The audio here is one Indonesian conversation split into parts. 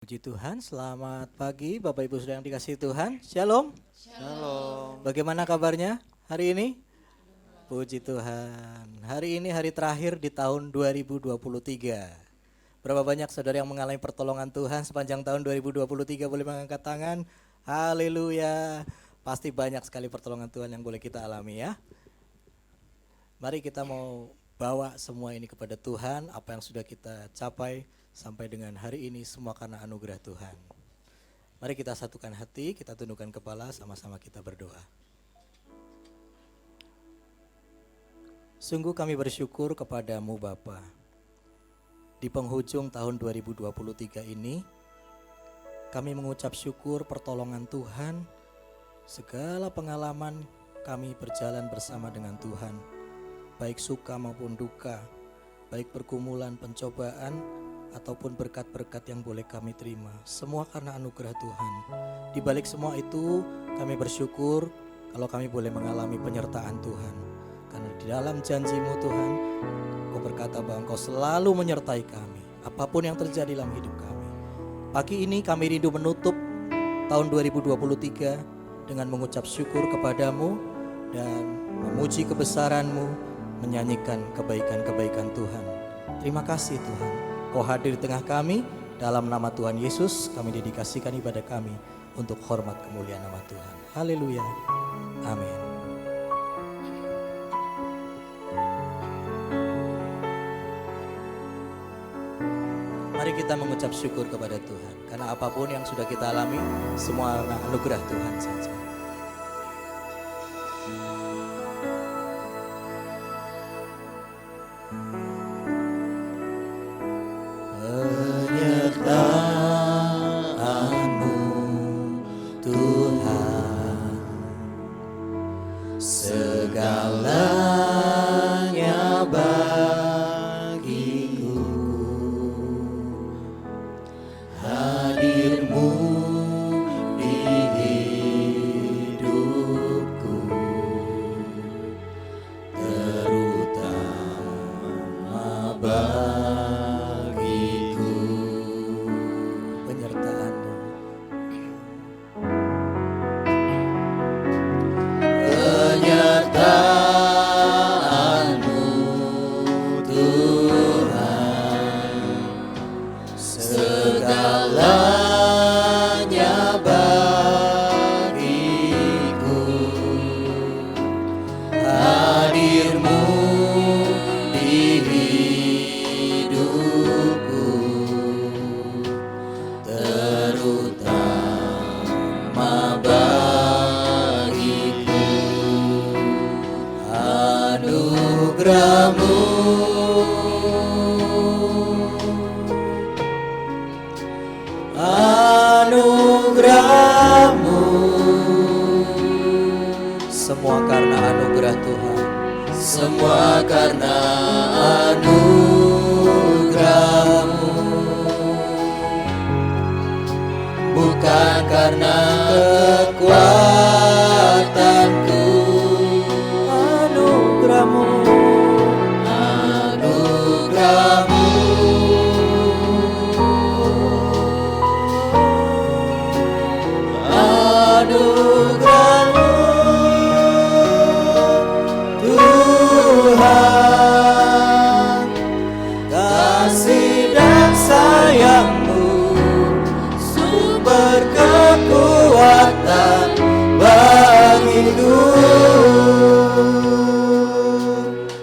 Puji Tuhan, selamat pagi Bapak Ibu Saudara yang dikasihi Tuhan. Shalom. Shalom. Bagaimana kabarnya hari ini? Puji Tuhan. Hari ini hari terakhir di tahun 2023. Berapa banyak saudara yang mengalami pertolongan Tuhan sepanjang tahun 2023? Boleh mengangkat tangan. Haleluya. Pasti banyak sekali pertolongan Tuhan yang boleh kita alami ya. Mari kita mau bawa semua ini kepada Tuhan, apa yang sudah kita capai sampai dengan hari ini semua karena anugerah Tuhan. Mari kita satukan hati, kita tundukkan kepala, sama-sama kita berdoa. Sungguh kami bersyukur kepadamu Bapa. Di penghujung tahun 2023 ini, kami mengucap syukur pertolongan Tuhan, segala pengalaman kami berjalan bersama dengan Tuhan, baik suka maupun duka, baik pergumulan, pencobaan, ataupun berkat-berkat yang boleh kami terima. Semua karena anugerah Tuhan. Di balik semua itu kami bersyukur kalau kami boleh mengalami penyertaan Tuhan. Karena di dalam janji-Mu Tuhan, Kau berkata bahwa Kau selalu menyertai kami, apapun yang terjadi dalam hidup kami. Pagi ini kami rindu menutup tahun 2023 dengan mengucap syukur kepadamu dan memuji kebesaran-Mu, menyanyikan kebaikan-kebaikan Tuhan. Terima kasih Tuhan, Kau hadir di tengah kami. Dalam nama Tuhan Yesus kami dedikasikan ibadah kami untuk hormat kemuliaan nama Tuhan. Haleluya, amin. Mari kita mengucap syukur kepada Tuhan, karena apapun yang sudah kita alami, semua karena anugerah Tuhan saja. Penyertaan-Mu Tuhan, segalanya bagiku. Hadir-Mu di hidupku, terutama bagiku. Penyertaan-Mu, penyertaan-Mu Tuhan, segalanya bagiku. Hadir-Mu di hidupku, terutama bagiku. Anugerah-Mu, anugerah-Mu, semua karena anugerah Tuhan. Semua karena anugerah-Mu, bukan karena kekuatanku. Anugerah-Mu, anugerah-Mu, anugerah-Mu Tuhan, kasih dan sayang-Mu, sumber kekuatan bagiku.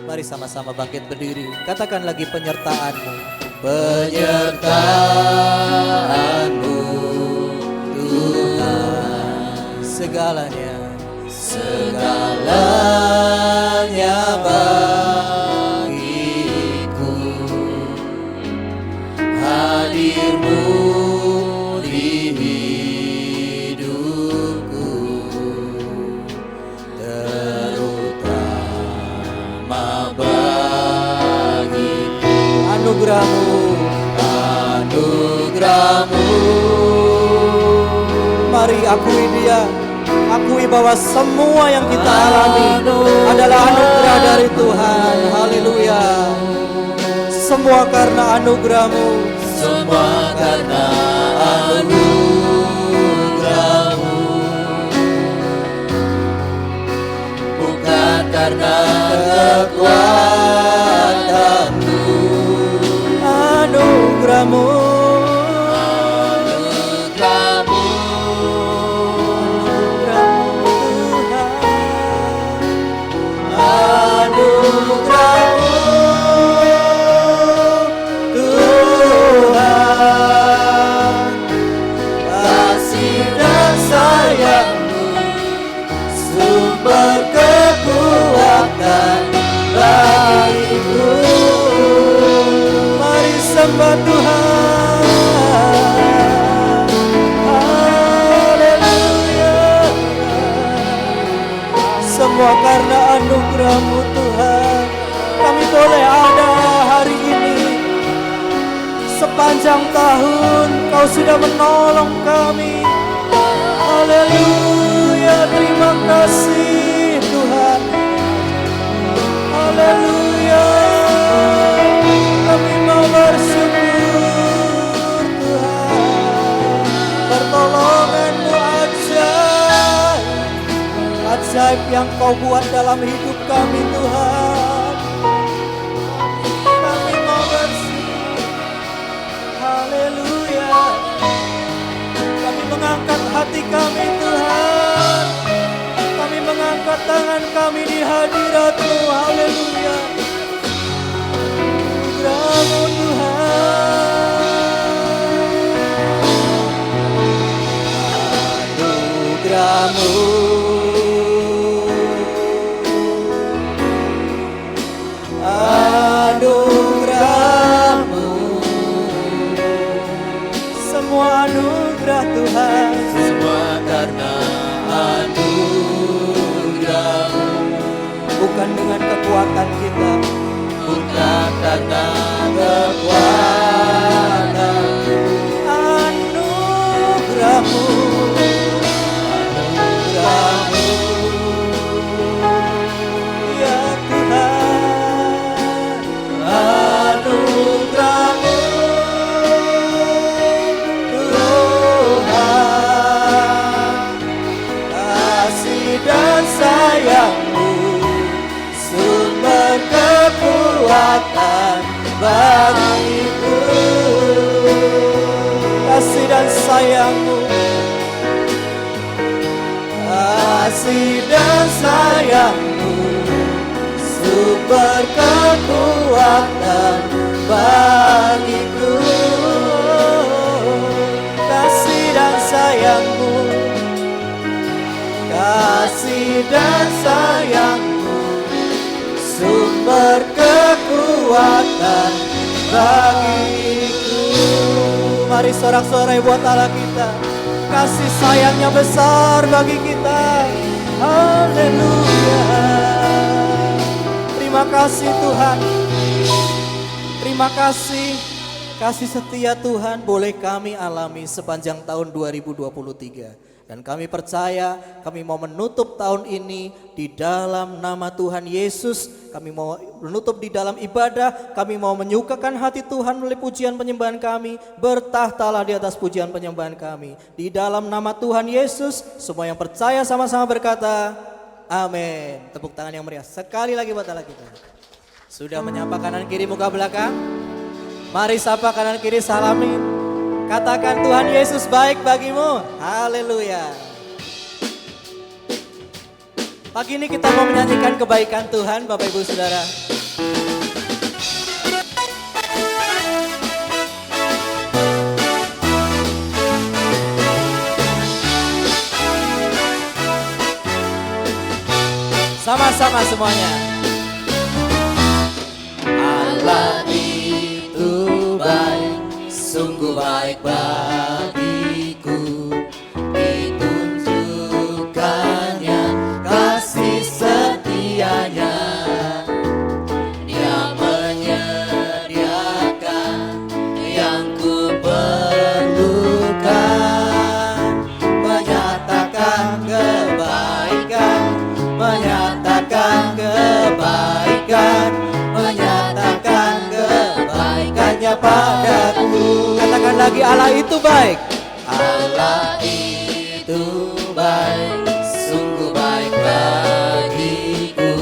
Mari sama-sama bangkit berdiri, katakan lagi penyertaan-Mu. Penyertaan-Mu Tuhan, segalanya, segalanya bagiku. Hadir-Mu di hidupku, terutama bagiku. Anugerah-Mu, anugerah-Mu, mari akui Dia, akui bahwa semua yang kita alami adalah anugerah dari Tuhan. Haleluya. Semua karena anugerah-Mu, semua karena karena kekuatanmu, anugerahmu, anugerahmu, anugerahmu Tuhan, kasih dan sayangmu, sumber kekuatan bagiku. Mari sembah Tuhan. Haleluya. Semua karena anugerah-Mu Tuhan, kami boleh ada hari ini. Sepanjang tahun Kau sudah menolong kami. Haleluya, terima kasih Tuhan. Haleluya, kami mau bersyukur Tuhan. Pertolongan-Mu ajaib, ajaib yang Kau buat dalam hidup kami Tuhan. Kami mau bersyukur. Haleluya, kami mengangkat hati kami Tuhan. Kami mengangkat tangan kami di hadirat-Mu. Haleluya, anugerah-Mu Tuhan, anugerah-Mu, semua anugerah Tuhan, semua karena anugerah-Mu, bukan dengan kekuatan kita, bukan karena kekuatanmu, anugerah-Mu, anugerah-Mu, ya Tuhan, anugerah-Mu, Tuhan, kasih dan sayang-Mu, sumber kekuatan bagiku. Kasih dan sayang-Mu, kasih dan sayang-Mu, sumber kekuatan bagiku. Kasih dan sayang-Mu, kasih dan sayang-Mu, sumber kekuatan bagiku. Mari sorak-sorai buat Allah kita. Kasih sayangnya besar bagi kita. Haleluya. Terima kasih Tuhan. Terima kasih. Kasih setia Tuhan boleh kami alami sepanjang tahun 2023. Dan kami percaya kami mau menutup tahun ini di dalam nama Tuhan Yesus. Kami mau menutup di dalam ibadah. Kami mau menyukakan hati Tuhan melalui pujian penyembahan kami. Bertahtalah di atas pujian penyembahan kami. Di dalam nama Tuhan Yesus, semua yang percaya sama-sama berkata, amin. Tepuk tangan yang meriah. Sekali lagi buat Allah kita. Sudah menyapa kanan kiri muka belakang? Mari sapa kanan kiri, salamin. Katakan Tuhan Yesus baik bagimu. Haleluya. Pagi ini kita mau menyanyikan kebaikan Tuhan, Bapak Ibu Saudara. Sama-sama semuanya. Allah itu baik, sungguh baik bagiku, ditunjukkannya kasih setianya. Dia menyediakan yang ku perlukan, menyatakan kebaikan, menyatakan kebaikan, menyatakan kebaikannya padaku. Katakan lagi, Allah itu baik. Allah itu baik, sungguh baik bagiku,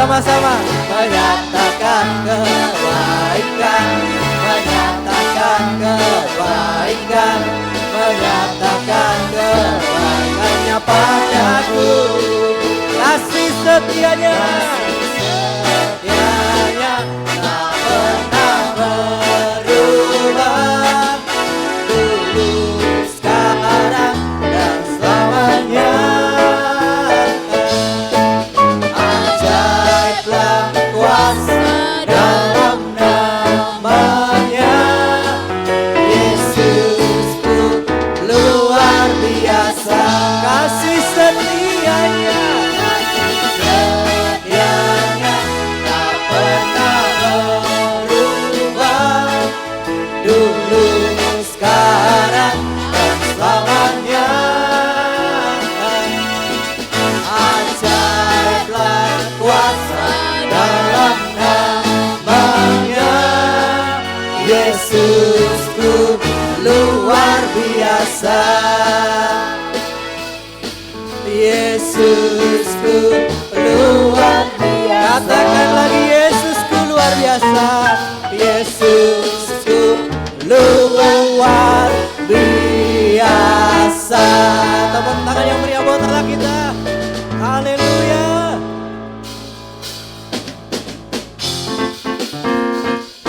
sama-sama. Menyatakan kebaikan, menyatakan kebaikan, menyatakan kebaikannya padaku. Kasih setianya, setianya tak pernah berubah, dulu, sekarang, dan selamanya. Ajaiblah kuasa dalam namanya, Yesusku luar biasa. kasih setianya. Setianya tak pernah berubah, dulu, sekarang, dan selamanya. Ajaiblah kuasa dalam namanya, Yesusku luar biasa. Yesusku luar biasa. Katakan lagi, Yesusku luar biasa. Yesusku luar biasa. Tepuk tangan yang meriah buat Allah kita. Haleluya.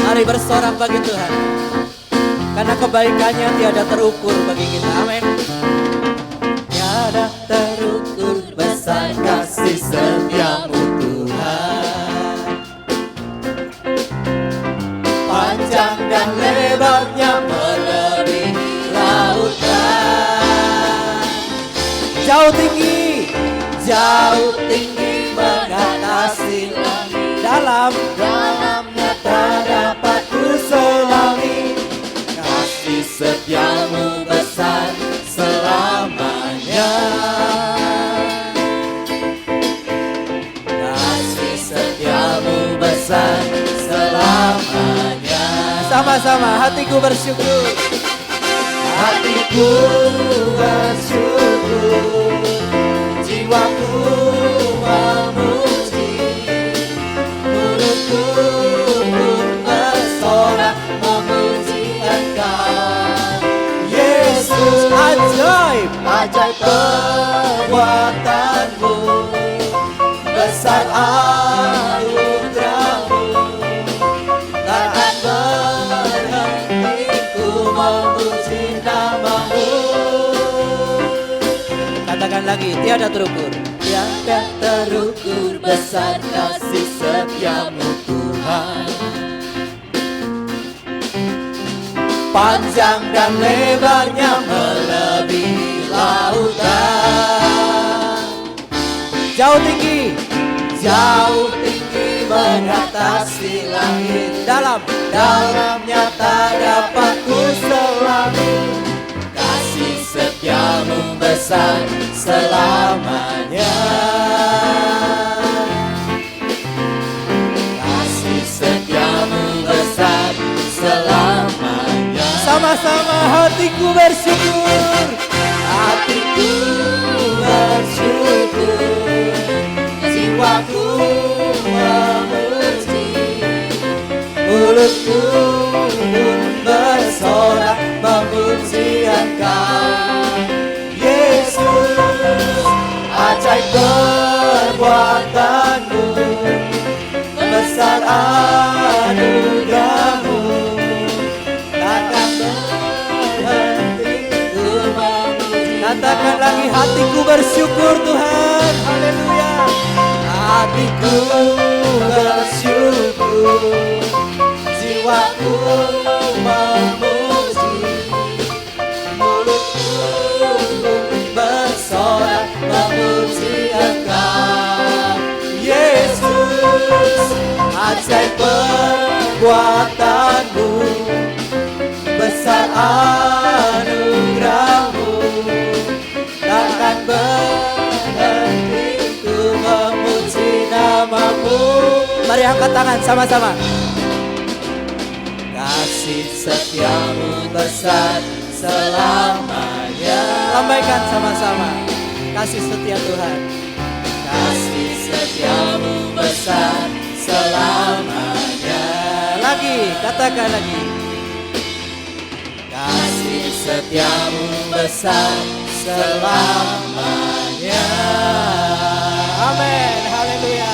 Mari bersorak bagi Tuhan, karena kebaikannya tiada terukur bagi kita. Amin. Tiada terukur besar kasih setiamu Tuhan, panjang dan lebarnya melebihi lautan, Jauh tinggi, jauh tinggi mengatasi langit, dalamnya tak dapat kuselami. Kasih setiamu besar selamanya, kasih setiamu besar selamanya. sama-sama hatiku bersyukur. Hatiku bersyukur, jiwaku memuji, mulutku pun bersorak memuji Engkau. Yesus, Ajaib, ajaib perbuatanmu, besar anugerahmu, takkan berhenti ku memuji namamu. katakan lagi, tiada terukur. Tiada terukur besar kasih setiamu Tuhan, panjang dan lebarnya melebihi lautan, Jauh tinggi, jauh tinggi mengatasi langit, dalamnya tak dapat kuselami. Kasih setiamu besar selamanya, kasih setiamu besar selamanya. sama-sama hatiku bersyukur. Hatiku bersyukur, jiwaku memuji, mulutku pun bersorak memuji Engkau. Yesus, ajaib perbuatanmu, besar anugerahmu, takkan berhenti ku memuji. Katakan lagi, hatiku bersyukur Tuhan. Haleluya. Hatiku bersyukur, jiwaku memuji, mulutku bersorak memuji Engkau. Yesus, ajaib perbuatanmu, besar anugerahmu, takkan berhenti ku memuji namamu. Mari angkat tangan sama-sama. Kasih setiamu besar selamanya. Lambaikan sama-sama. Kasih setia Tuhan. Kasih setiamu besar besar selamanya. Lagi, katakan lagi. Kasih setiamu besar selamanya. Amin, haleluya.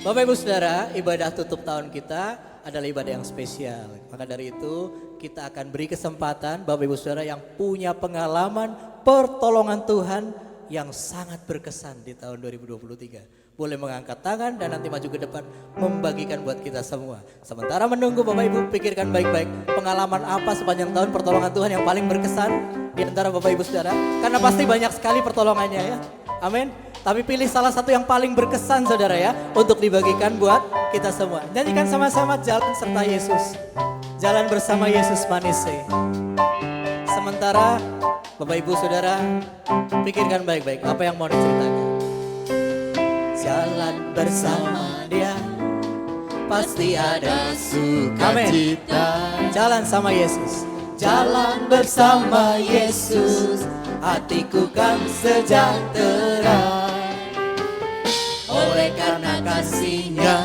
Bapak Ibu Saudara, ibadah tutup tahun kita adalah ibadah yang spesial. Maka dari itu kita akan beri kesempatan Bapak Ibu Saudara yang punya pengalaman pertolongan Tuhan yang sangat berkesan di tahun 2023. Boleh mengangkat tangan dan nanti maju ke depan membagikan buat kita semua. Sementara menunggu Bapak Ibu, pikirkan baik-baik pengalaman apa sepanjang tahun pertolongan Tuhan yang paling berkesan di antara Bapak Ibu Saudara. Karena pasti banyak sekali pertolongannya ya. Amin. Tapi pilih salah satu yang paling berkesan saudara ya, untuk dibagikan buat kita semua. Nyanyikan sama-sama Jalan Serta Yesus. Jalan bersama Yesus Manise. Sementara Bapak Ibu Saudara pikirkan baik-baik apa yang mau diceritakan. Jalan bersama Dia pasti ada sukacita. Jalan sama Yesus. Jalan bersama Yesus, hatiku kan sejahtera. Oleh karena kasih-Nya,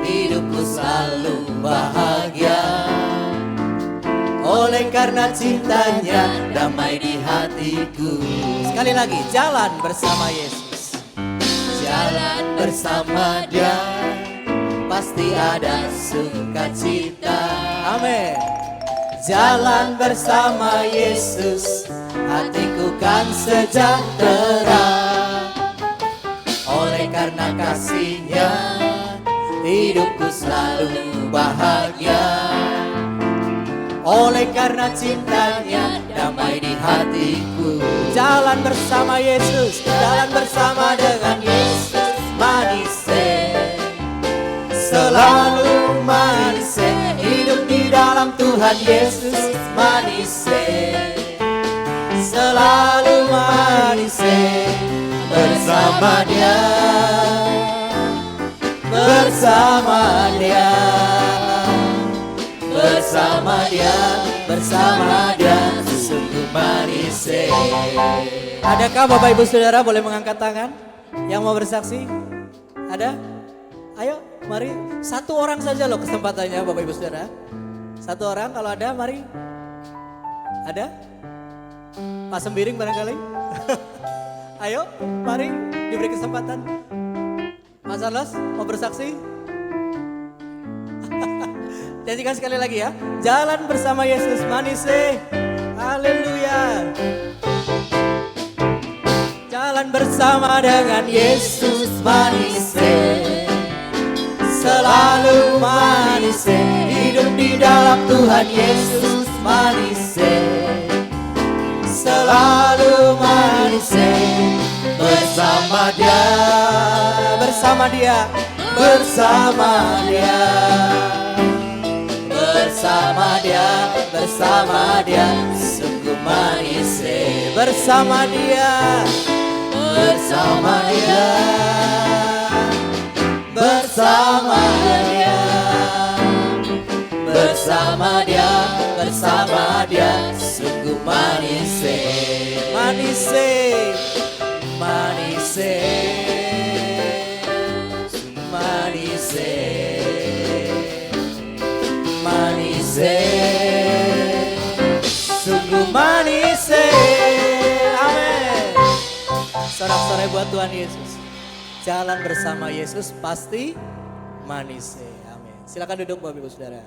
hidupku selalu bahagia. Oleh karena cintanya, damai di hatiku. Sekali lagi, jalan bersama Yesus. Jalan bersama Dia, pasti ada sukacita. Amin. Jalan bersama Yesus, hatiku kan sejahtera. Oleh karena kasih-Nya, hidupku selalu bahagia. Oleh karena cintanya, damai di hatiku. Jalan bersama Yesus. Jalan bersama dengan Yesus, manise, selalu manise. Hidup di dalam Tuhan Yesus, manise, selalu manise. Bersama Dia, bersama Dia, bersama Dia, bersama Dia, sungguh manise. Adakah Bapak Ibu Saudara boleh mengangkat tangan yang mau bersaksi? Ada? Ayo, mari. Satu orang saja loh kesempatannya Bapak Ibu Saudara. Satu orang, kalau ada mari. Ada? Pak Sembiring barangkali? Ayo, mari diberi kesempatan. Mas Arlos mau bersaksi? Janjikan sekali lagi ya. Jalan bersama Yesus manise. Haleluya. Jalan bersama dengan Yesus manise, selalu manise. Hidup di dalam Tuhan Yesus manise, selalu manise. Bersama Dia, bersama Dia, bersama Dia, bersama Dia, bersama Dia, sungguh manise. bersama Dia, Bersama Dia, bersama Dia, bersama Dia, bersama Dia, sungguh manise. manise, Manise, manise, manise, sungguh manise. amin. Sorak-sorai buat Tuhan Yesus. Jalan bersama Yesus pasti manise, amin. Silakan duduk Bapak Ibu Saudara.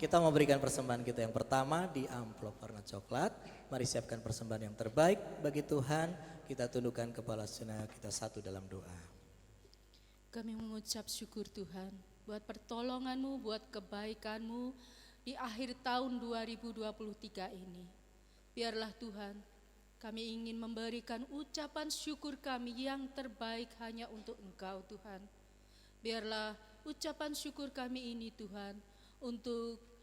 Kita mau berikan persembahan kita yang pertama di amplop warna coklat. Mari siapkan persembahan yang terbaik bagi Tuhan. Kita tundukkan kepala sejenak, kita satu dalam doa. Kami mengucap syukur Tuhan buat pertolongan-Mu, buat kebaikan-Mu di akhir tahun 2023 ini. Biarlah Tuhan, kami ingin memberikan ucapan syukur kami yang terbaik hanya untuk Engkau Tuhan. Biarlah ucapan syukur kami ini Tuhan untuk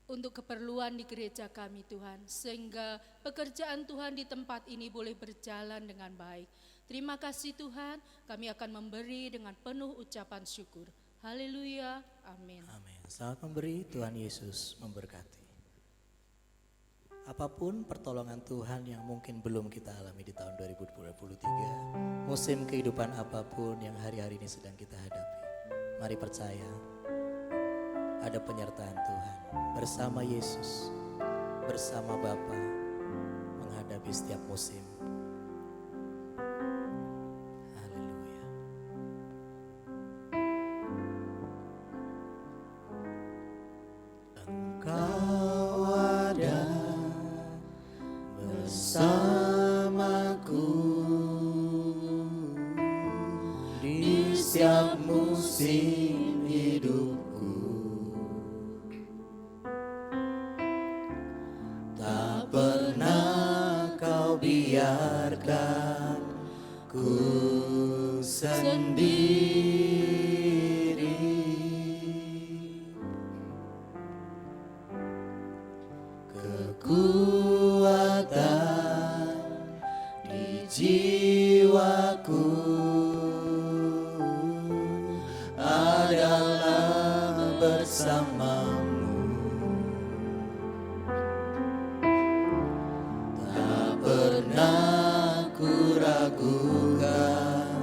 keperluan di gereja kami Tuhan, sehingga pekerjaan Tuhan di tempat ini boleh berjalan dengan baik. Terima kasih Tuhan, kami akan memberi dengan penuh ucapan syukur. Haleluya, amin. Amin. Selamat memberi, Tuhan Yesus memberkati. Apapun pertolongan Tuhan yang mungkin belum kita alami di tahun 2023, musim kehidupan apapun yang hari-hari ini sedang kita hadapi, mari percaya ada penyertaan Tuhan bersama Yesus, bersama Bapa menghadapi setiap musim. Haleluya. Engkau ada bersamaku di setiap musim hidupku. Tak pernah kau biarkan ku sendiri. Kekuatan di jiwaku adalah bersamamu. Tak pernah ku ragukan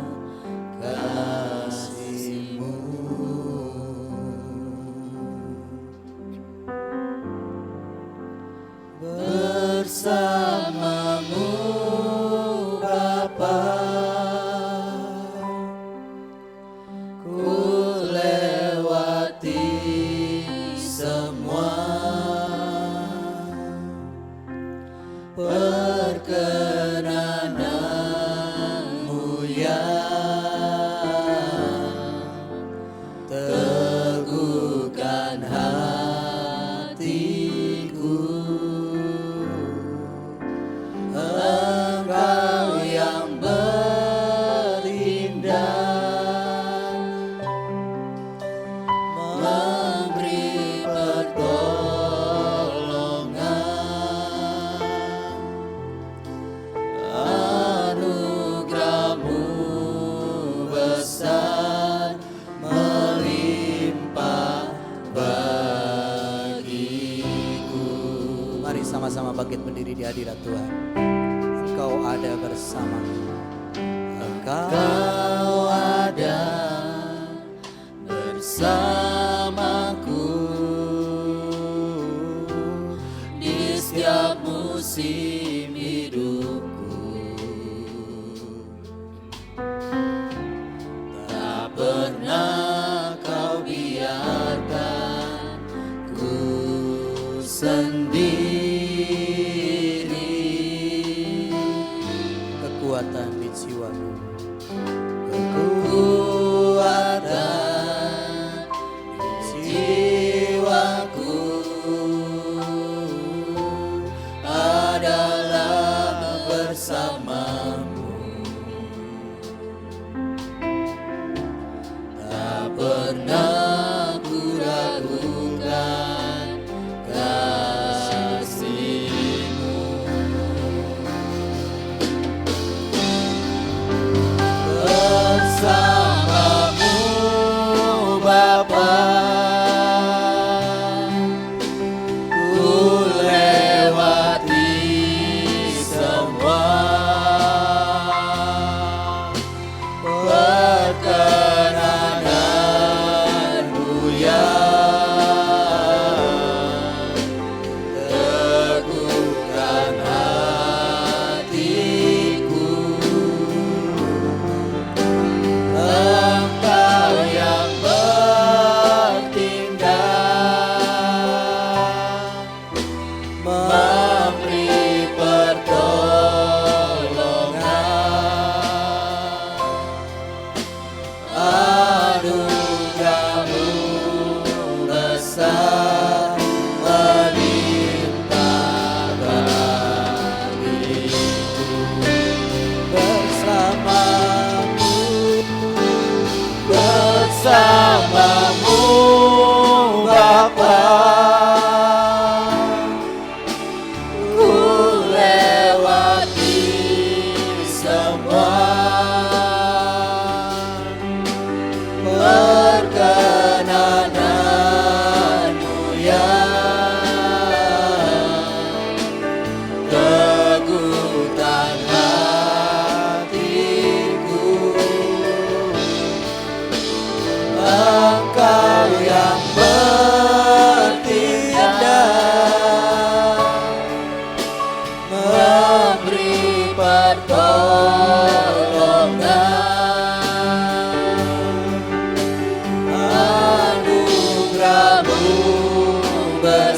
kasih-Mu. Bersamamu Bapa, ku lewati semua perkenanan-Mu yang teguhkan hatiku. Engkau yang bertindak memberi pertolongan, anugerah-Mu besar melimpah bagiku. Mari sama-sama bangkit berdiri di hadirat Tuhan. Engkau ada bersamaku. Engkau ada bersamaku di setiap musim hidupku. Tak pernah kau biarkan ku sendiri. Kekuatan di jiwaku, Kekuatan di jiwaku adalah bersamamu. Tak pernah ku ragukan kasih-Mu.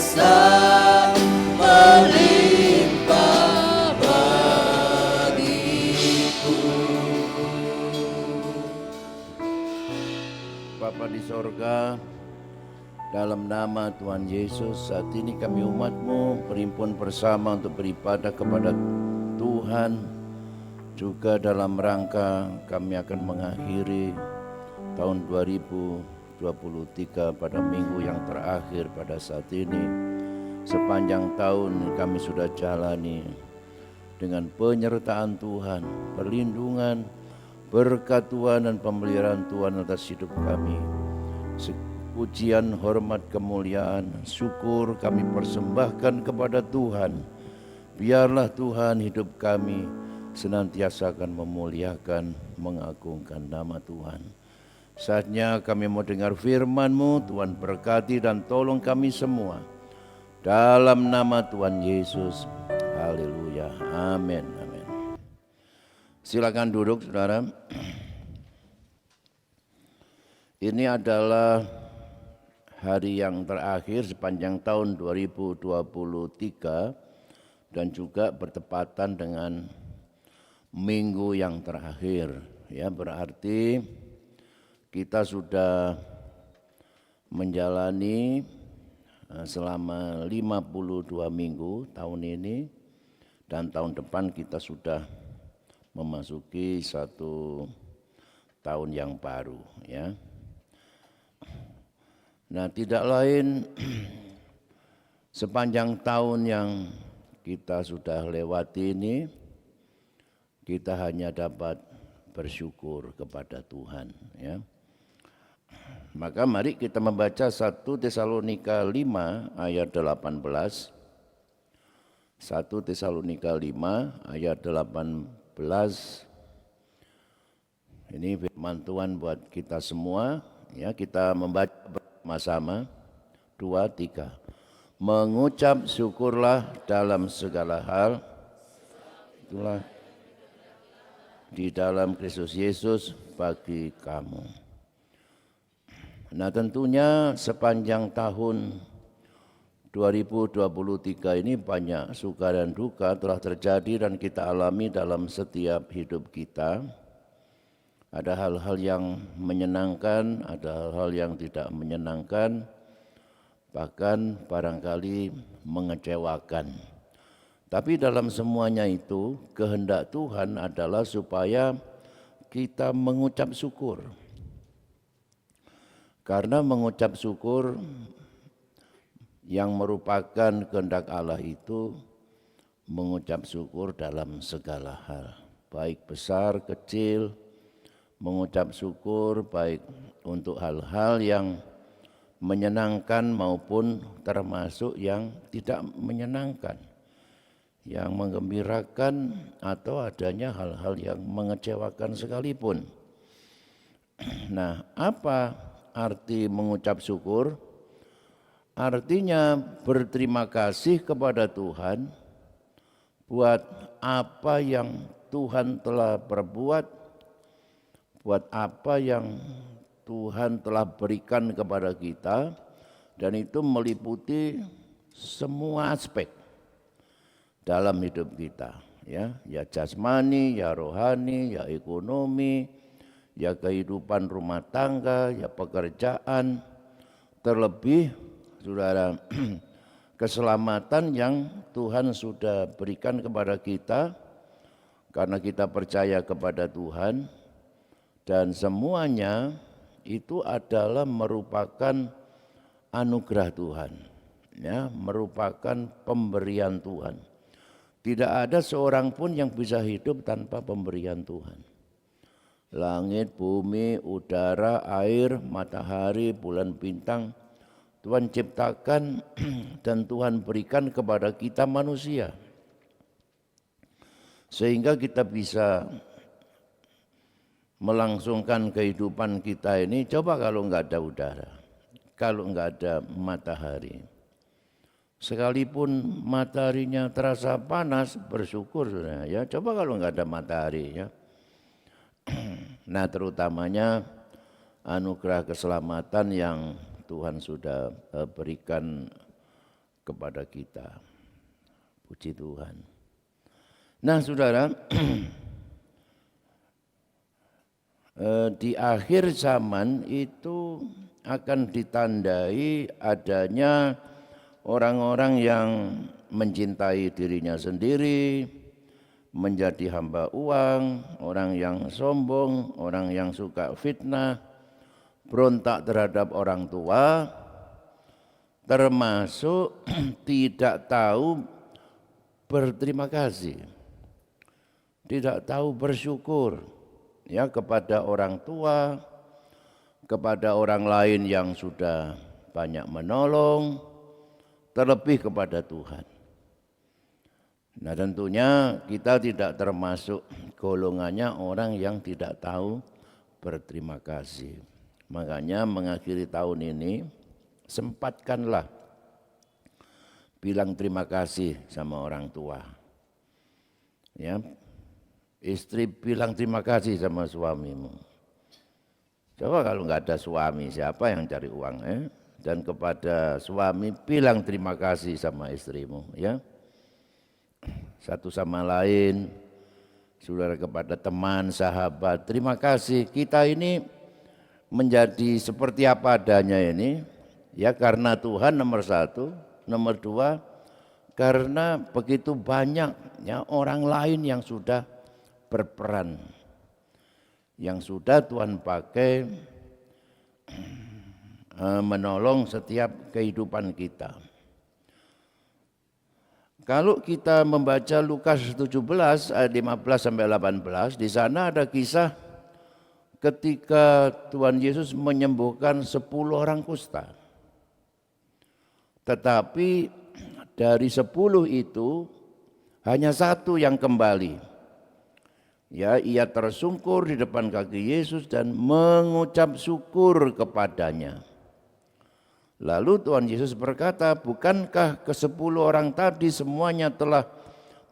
besar melimpah bagiku. Bapa di sorga, dalam nama Tuhan Yesus, saat ini kami umat-Mu berhimpun bersama untuk beribadah kepada Tuhan. Juga dalam rangka kami akan mengakhiri tahun 2023 pada minggu yang terakhir pada saat ini. Sepanjang tahun kami sudah jalani dengan penyertaan Tuhan, perlindungan, berkat Tuhan dan pemeliharaan Tuhan atas hidup kami. Pujian, hormat, kemuliaan, syukur kami persembahkan kepada Tuhan. Biarlah Tuhan hidup kami senantiasa akan memuliakan, mengagungkan nama Tuhan. Saatnya kami mau dengar firman-Mu, Tuhan berkati dan tolong kami semua. Dalam nama Tuhan Yesus, haleluya, amin, amin. Silakan duduk saudara. Ini adalah hari yang terakhir sepanjang tahun 2023 dan juga bertepatan dengan minggu yang terakhir. Ya, berarti kita sudah menjalani selama 52 minggu tahun ini, dan tahun depan kita sudah memasuki satu tahun yang baru, ya. Nah, tidak lain sepanjang tahun yang kita sudah lewati ini, kita hanya dapat bersyukur kepada Tuhan, ya. Maka mari kita membaca 1 Tesalonika 5 ayat 18. 1 Tesalonika 5 ayat 18. Ini firman Tuhan buat kita semua, ya. Kita membaca bersama-sama. 2, 3. Mengucap syukurlah dalam segala hal, itulah di dalam Kristus Yesus bagi kamu. Nah, tentunya sepanjang tahun 2023 ini banyak suka dan duka telah terjadi dan kita alami dalam setiap hidup kita. Ada hal-hal yang menyenangkan, ada hal-hal yang tidak menyenangkan, bahkan barangkali mengecewakan. Tapi dalam semuanya itu, kehendak Tuhan adalah supaya kita mengucap syukur. Karena mengucap syukur yang merupakan kehendak Allah itu mengucap syukur dalam segala hal, baik besar, kecil, mengucap syukur baik untuk hal-hal yang menyenangkan maupun termasuk yang tidak menyenangkan, yang menggembirakan atau adanya hal-hal yang mengecewakan sekalipun. Nah, apa arti mengucap syukur? Artinya berterima kasih kepada Tuhan buat apa yang Tuhan telah perbuat, buat apa yang Tuhan telah berikan kepada kita, dan itu meliputi semua aspek dalam hidup kita, ya jasmani, ya rohani, ya ekonomi, ya kehidupan rumah tangga, ya pekerjaan, terlebih saudara keselamatan yang Tuhan sudah berikan kepada kita karena kita percaya kepada Tuhan, dan semuanya itu adalah merupakan anugerah Tuhan, ya, merupakan pemberian Tuhan. Tidak ada seorang pun yang bisa hidup tanpa pemberian Tuhan. Langit, bumi, udara, air, matahari, bulan, bintang, Tuhan ciptakan dan Tuhan berikan kepada kita manusia. Sehingga kita bisa melangsungkan kehidupan kita ini. Coba kalau enggak ada udara, kalau enggak ada matahari. Sekalipun mataharinya terasa panas, bersyukur ya. Coba kalau enggak ada matahari, ya. Nah, terutamanya anugerah keselamatan yang Tuhan sudah berikan kepada kita. Puji Tuhan. Nah saudara, di akhir zaman itu akan ditandai adanya orang-orang yang mencintai dirinya sendiri, menjadi hamba uang, orang yang sombong, orang yang suka fitnah, berontak terhadap orang tua, termasuk tidak tahu berterima kasih, tidak tahu bersyukur ya kepada orang tua, kepada orang lain yang sudah banyak menolong, terlebih kepada Tuhan. Nah tentunya kita tidak termasuk golongannya orang yang tidak tahu berterima kasih. Makanya mengakhiri tahun ini sempatkanlah bilang terima kasih sama orang tua. Ya, istri bilang terima kasih sama suamimu. Coba kalau nggak ada suami, siapa yang cari uang? Dan kepada suami bilang terima kasih sama istrimu, ya. Satu sama lain, saudara, kepada teman, sahabat, terima kasih. Kita ini menjadi seperti apa adanya ini, ya karena Tuhan nomor satu, nomor dua, karena begitu banyak ya orang lain yang sudah berperan, yang sudah Tuhan pakai menolong setiap kehidupan kita. Kalau kita membaca Lukas 17 ayat 15 sampai 18, di sana ada kisah ketika Tuhan Yesus menyembuhkan 10 orang kusta. Tetapi dari 10 itu hanya 1 yang kembali. Ya, ia tersungkur di depan kaki Yesus dan mengucap syukur kepadanya. Lalu Tuhan Yesus berkata, bukankah ke-10 orang tadi semuanya telah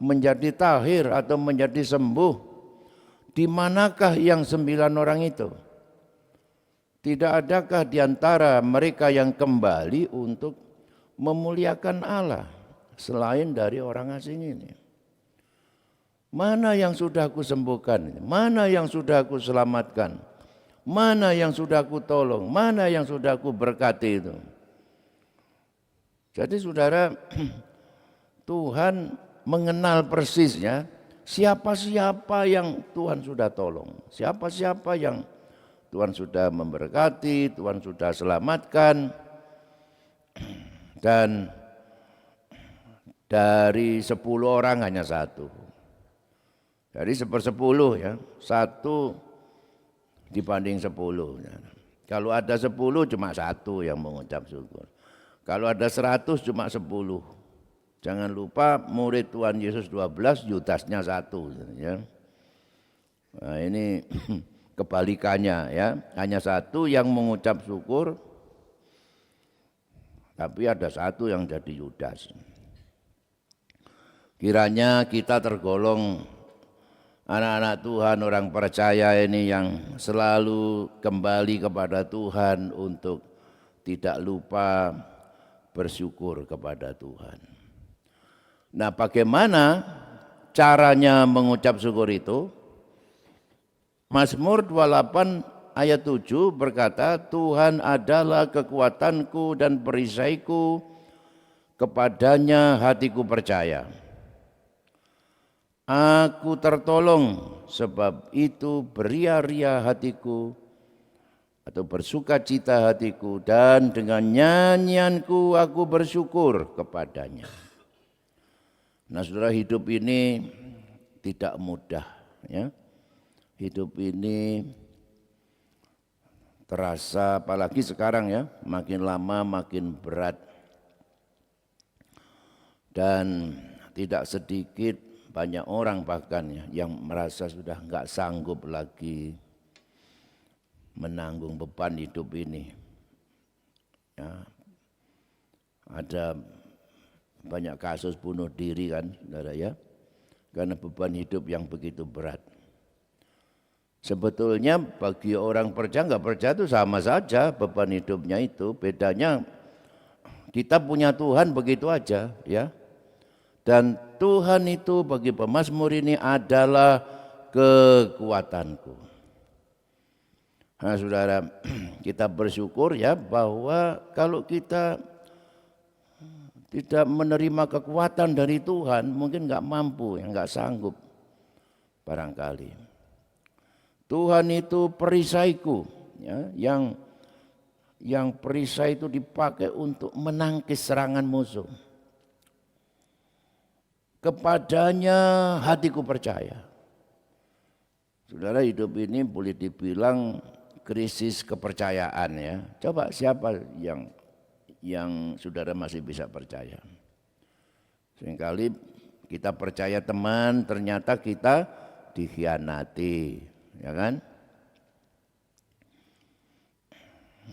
menjadi tahir atau menjadi sembuh? Di manakah yang 9 orang itu? Tidak adakah di antara mereka yang kembali untuk memuliakan Allah selain dari orang asing ini? Mana yang sudah aku sembuhkan? Mana yang sudah aku selamatkan? Mana yang sudah aku tolong? Mana yang sudah aku berkati itu? Jadi saudara, Tuhan mengenal persisnya siapa-siapa yang Tuhan sudah tolong, siapa-siapa yang Tuhan sudah memberkati, Tuhan sudah selamatkan. Dan dari 10 orang hanya 1. Dari 1/10 ya, 1 dibanding 10. Kalau ada 10 cuma 1 yang mengucap syukur. Kalau ada 100 cuma 10. Jangan lupa murid Tuhan Yesus 12, Yudasnya 1 ya. Nah, ini kebalikannya ya. Hanya 1 yang mengucap syukur, tapi ada 1 yang jadi Yudas. Kiranya kita tergolong anak-anak Tuhan, orang percaya ini yang selalu kembali kepada Tuhan untuk tidak lupa bersyukur kepada Tuhan. Nah, bagaimana caranya mengucap syukur itu? Mazmur 28 ayat 7 berkata, Tuhan adalah kekuatanku dan perisaiku, kepadanya hatiku percaya. Aku tertolong, sebab itu beria-ria hatiku atau bersukacita hatiku, dan dengan nyanyianku aku bersyukur kepadanya. Nah saudara, hidup ini tidak mudah ya. Hidup ini terasa, apalagi sekarang ya, makin lama makin berat. Dan tidak sedikit banyak orang bahkan ya yang merasa sudah enggak sanggup lagi menanggung beban hidup ini. Ya, ada banyak kasus bunuh diri kan, saudara ya, karena beban hidup yang begitu berat. Sebetulnya bagi orang percaya nggak percaya itu sama saja beban hidupnya itu. Bedanya Kita punya Tuhan begitu aja ya. Dan Tuhan itu bagi pemazmur ini adalah kekuatanku. Nah saudara, kita bersyukur ya bahwa kalau kita tidak menerima kekuatan dari Tuhan, mungkin nggak mampu, nggak sanggup barangkali. Tuhan itu perisaiku, ya, yang perisai itu dipakai untuk menangkis serangan musuh. Kepadanya hatiku percaya. Saudara, hidup ini boleh dibilang krisis kepercayaan ya. Coba siapa yang saudara masih bisa percaya? Seringkali kita percaya teman, ternyata kita dikhianati, ya kan?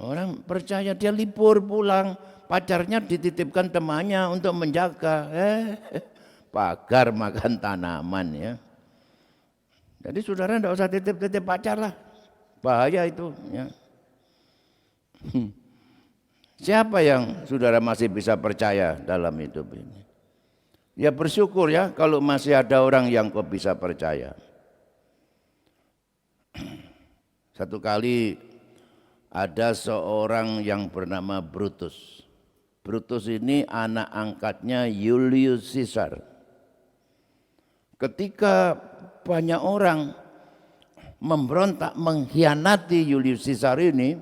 Orang percaya dia libur pulang, pacarnya dititipkan temannya untuk menjaga. Pagar makan tanaman ya. Jadi saudara tidak usah titip-titip pacar lah, bahaya itu ya. Siapa yang saudara masih bisa percaya dalam hidup ini? Ya bersyukur ya kalau masih ada orang yang kau bisa percaya. Satu kali ada seorang yang bernama Brutus. Brutus ini anak angkatnya Julius Caesar. Ketika banyak orang memberontak mengkhianati Julius Caesar ini,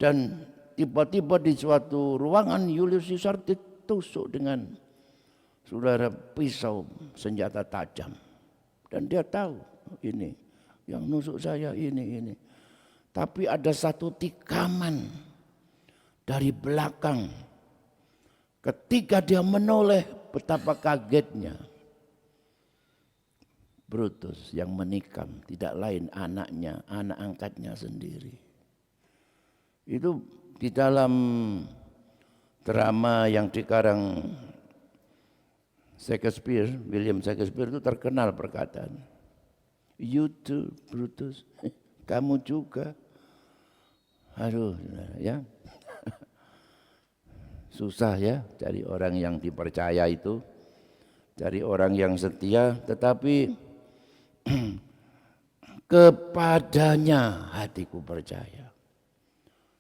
dan tiba-tiba di suatu ruangan Julius Caesar ditusuk dengan saudara pisau senjata tajam, dan dia tahu ini yang nusuk saya ini. Tapi ada satu tikaman dari belakang. Ketika dia menoleh, betapa kagetnya. Brutus yang menikam tidak lain anaknya, anak angkatnya sendiri. Itu di dalam drama yang dikarang Shakespeare, William Shakespeare itu terkenal perkataan. You too, Brutus, kamu juga. Aduh, ya. Susah ya cari orang yang dipercaya itu, cari orang yang setia, tetapi kepadanya hatiku percaya.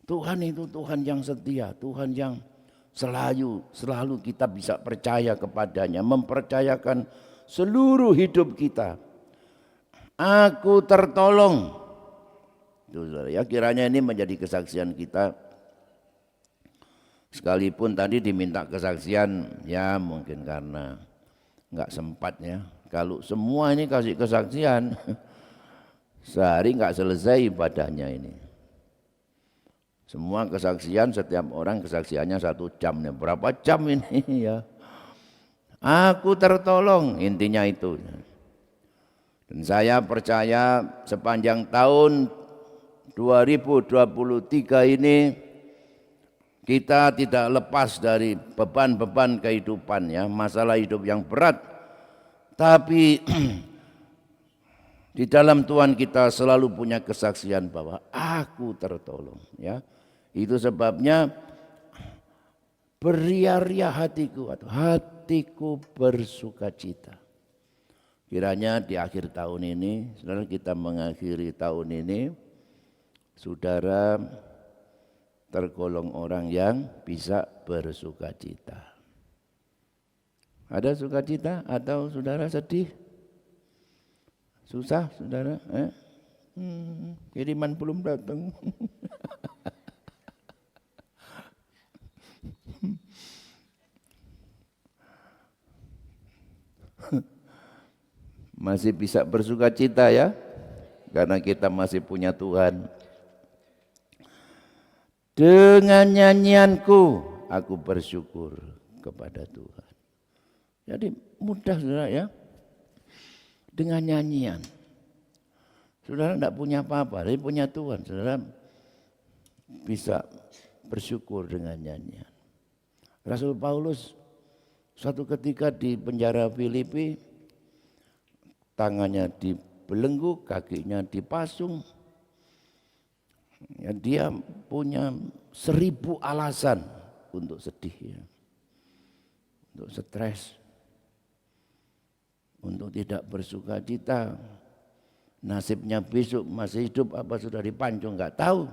Tuhan itu Tuhan yang setia, Tuhan yang selalu kita bisa percaya kepadanya, mempercayakan seluruh hidup kita. Aku tertolong. Ya, kiranya ini menjadi kesaksian kita. Sekalipun tadi diminta kesaksian, ya mungkin karena nggak sempat ya. Kalau semua ini kasih kesaksian, sehari nggak selesai ibadahnya ini. Semua kesaksian, setiap orang kesaksiannya 1 jam. Berapa jam ini ya? Aku tertolong, intinya itu. Dan saya percaya sepanjang tahun 2023 ini kita tidak lepas dari beban-beban kehidupan ya, masalah hidup yang berat. Tapi di dalam Tuhan kita selalu punya kesaksian bahwa aku tertolong ya. Itu sebabnya beria-ria hatiku atau hatiku bersukacita. Kiranya di akhir tahun ini, saudara, kita mengakhiri tahun ini, saudara tergolong orang yang bisa bersukacita. Ada sukacita atau saudara sedih? Susah saudara? Kiriman belum datang. Masih bisa bersukacita ya, karena kita masih punya Tuhan. Dengan nyanyianku aku bersyukur kepada Tuhan. Jadi mudah saudara ya, dengan nyanyian. Saudara tidak punya apa-apa, tapi punya Tuhan. Saudara bisa bersyukur dengan nyanyian. Rasul Paulus suatu ketika di penjara Filipi, tangannya dibelenggu, kakinya dipasung. Ya, dia punya 1000 alasan untuk sedih ya. Untuk stres. Untuk tidak bersuka cita. Nasibnya besok masih hidup apa sudah dipancung enggak tahu.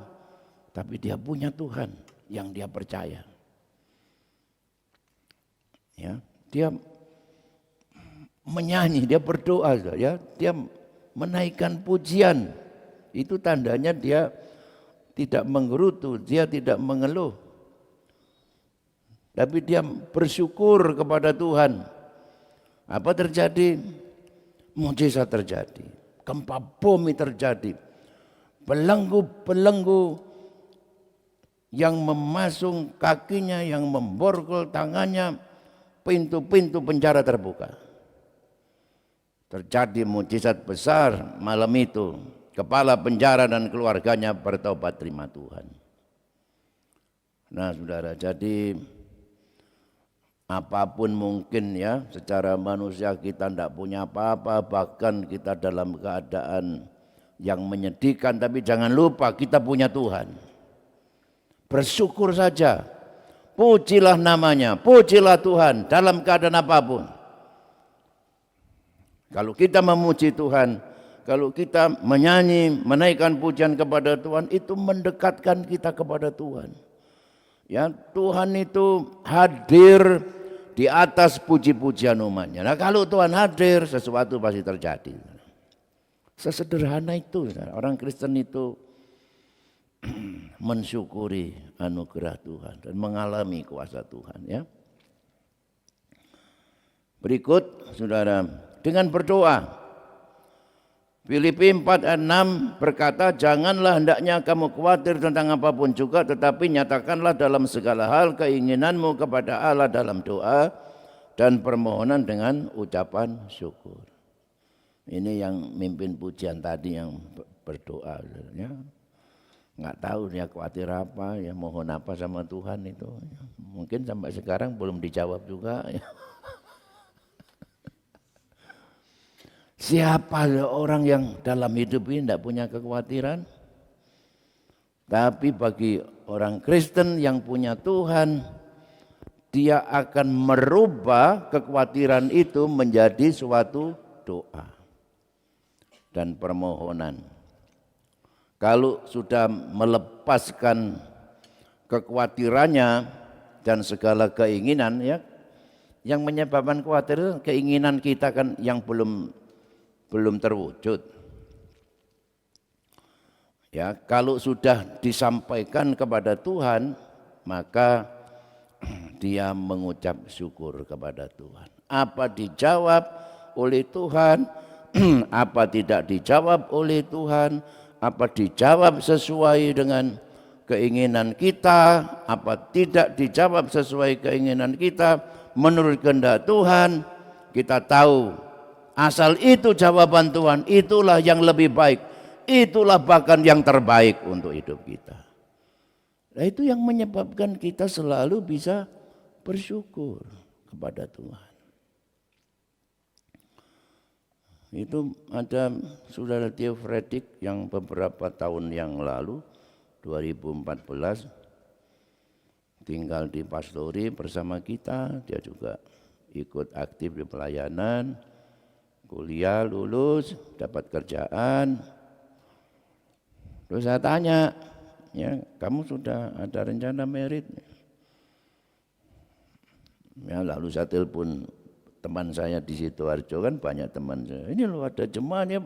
Tapi dia punya Tuhan yang dia percaya. Ya, dia menyanyi, dia berdoa ya, dia menaikkan pujian. Itu tandanya dia tidak menggerutu, dia tidak mengeluh. Tapi dia bersyukur kepada Tuhan. Apa terjadi? Mujizat terjadi. Gempa bumi terjadi. Belenggu-belenggu yang memasung kakinya, yang memborgol tangannya, pintu-pintu penjara terbuka. Terjadi mujizat besar malam itu. Kepala penjara dan keluarganya bertobat terima Tuhan. Nah saudara, jadi apapun mungkin ya, secara manusia kita tidak punya apa-apa, bahkan kita dalam keadaan yang menyedihkan, tapi jangan lupa kita punya Tuhan. Bersyukur saja, pujilah namanya, pujilah Tuhan dalam keadaan apapun. Kalau kita memuji Tuhan, kalau kita menyanyi, menaikkan pujian kepada Tuhan, itu mendekatkan kita kepada Tuhan. Ya, Tuhan itu hadir di atas puji-pujian umatnya. Nah, kalau Tuhan hadir, sesuatu pasti terjadi. Sesederhana itu, orang Kristen itu mensyukuri anugerah Tuhan dan mengalami kuasa Tuhan. Ya. Berikut, saudara, dengan berdoa. Filipi 4 ayat 6 berkata, janganlah hendaknya kamu khawatir tentang apapun juga, tetapi nyatakanlah dalam segala hal keinginanmu kepada Allah dalam doa dan permohonan dengan ucapan syukur. Ini yang mimpin pujian tadi yang berdoa. Ya. Nggak tahu dia khawatir apa, ya mohon apa sama Tuhan itu. Mungkin sampai sekarang belum dijawab juga. Ya. Siapa orang yang dalam hidup ini tidak punya kekhawatiran? Tapi bagi orang Kristen yang punya Tuhan, dia akan merubah kekhawatiran itu menjadi suatu doa dan permohonan. Kalau sudah melepaskan kekhawatirannya dan segala keinginan, ya, yang menyebabkan khawatir keinginan kita kan yang belum terwujud. Ya, kalau sudah disampaikan kepada Tuhan, maka dia mengucap syukur kepada Tuhan. Apa dijawab oleh Tuhan, apa tidak dijawab oleh Tuhan, apa dijawab sesuai dengan keinginan kita, apa tidak dijawab sesuai keinginan kita, menurut kehendak Tuhan, kita tahu asal itu jawaban Tuhan, itulah yang lebih baik, itulah bahkan yang terbaik untuk hidup kita. Nah, itu yang menyebabkan kita selalu bisa bersyukur kepada Tuhan. Itu ada saudara Theo Fredrik yang beberapa tahun yang lalu, 2014, tinggal di Pastori bersama kita. Dia juga ikut aktif di pelayanan, kuliah, lulus, dapat kerjaan. Terus saya tanya, ya kamu sudah ada rencana merit? Ya, lalu saya telepon teman saya di Sidoarjo, kan banyak teman saya. Ini loh ada jemaah ya,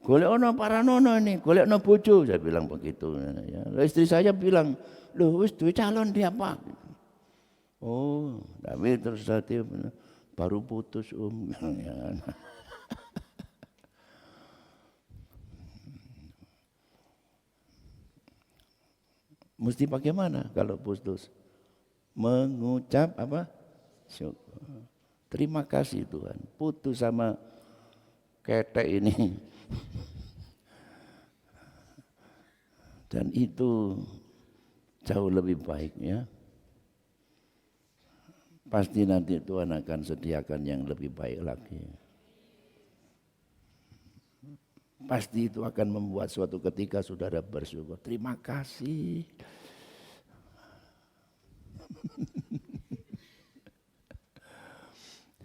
golek ono paranono ini, golek ono bojo, saya bilang begitu. Ya. Lalu istri saya bilang, loh wis duwe calon dia apa? Oh, tapi terus saya telepon, baru putus ya. Mesti bagaimana kalau putus? Mengucap apa? Syukur. Terima kasih Tuhan. Putus sama ketek ini. Dan itu jauh lebih baik ya. Pasti nanti Tuhan akan sediakan yang lebih baik lagi. Pasti itu akan membuat suatu ketika saudara bersyukur. Terima kasih.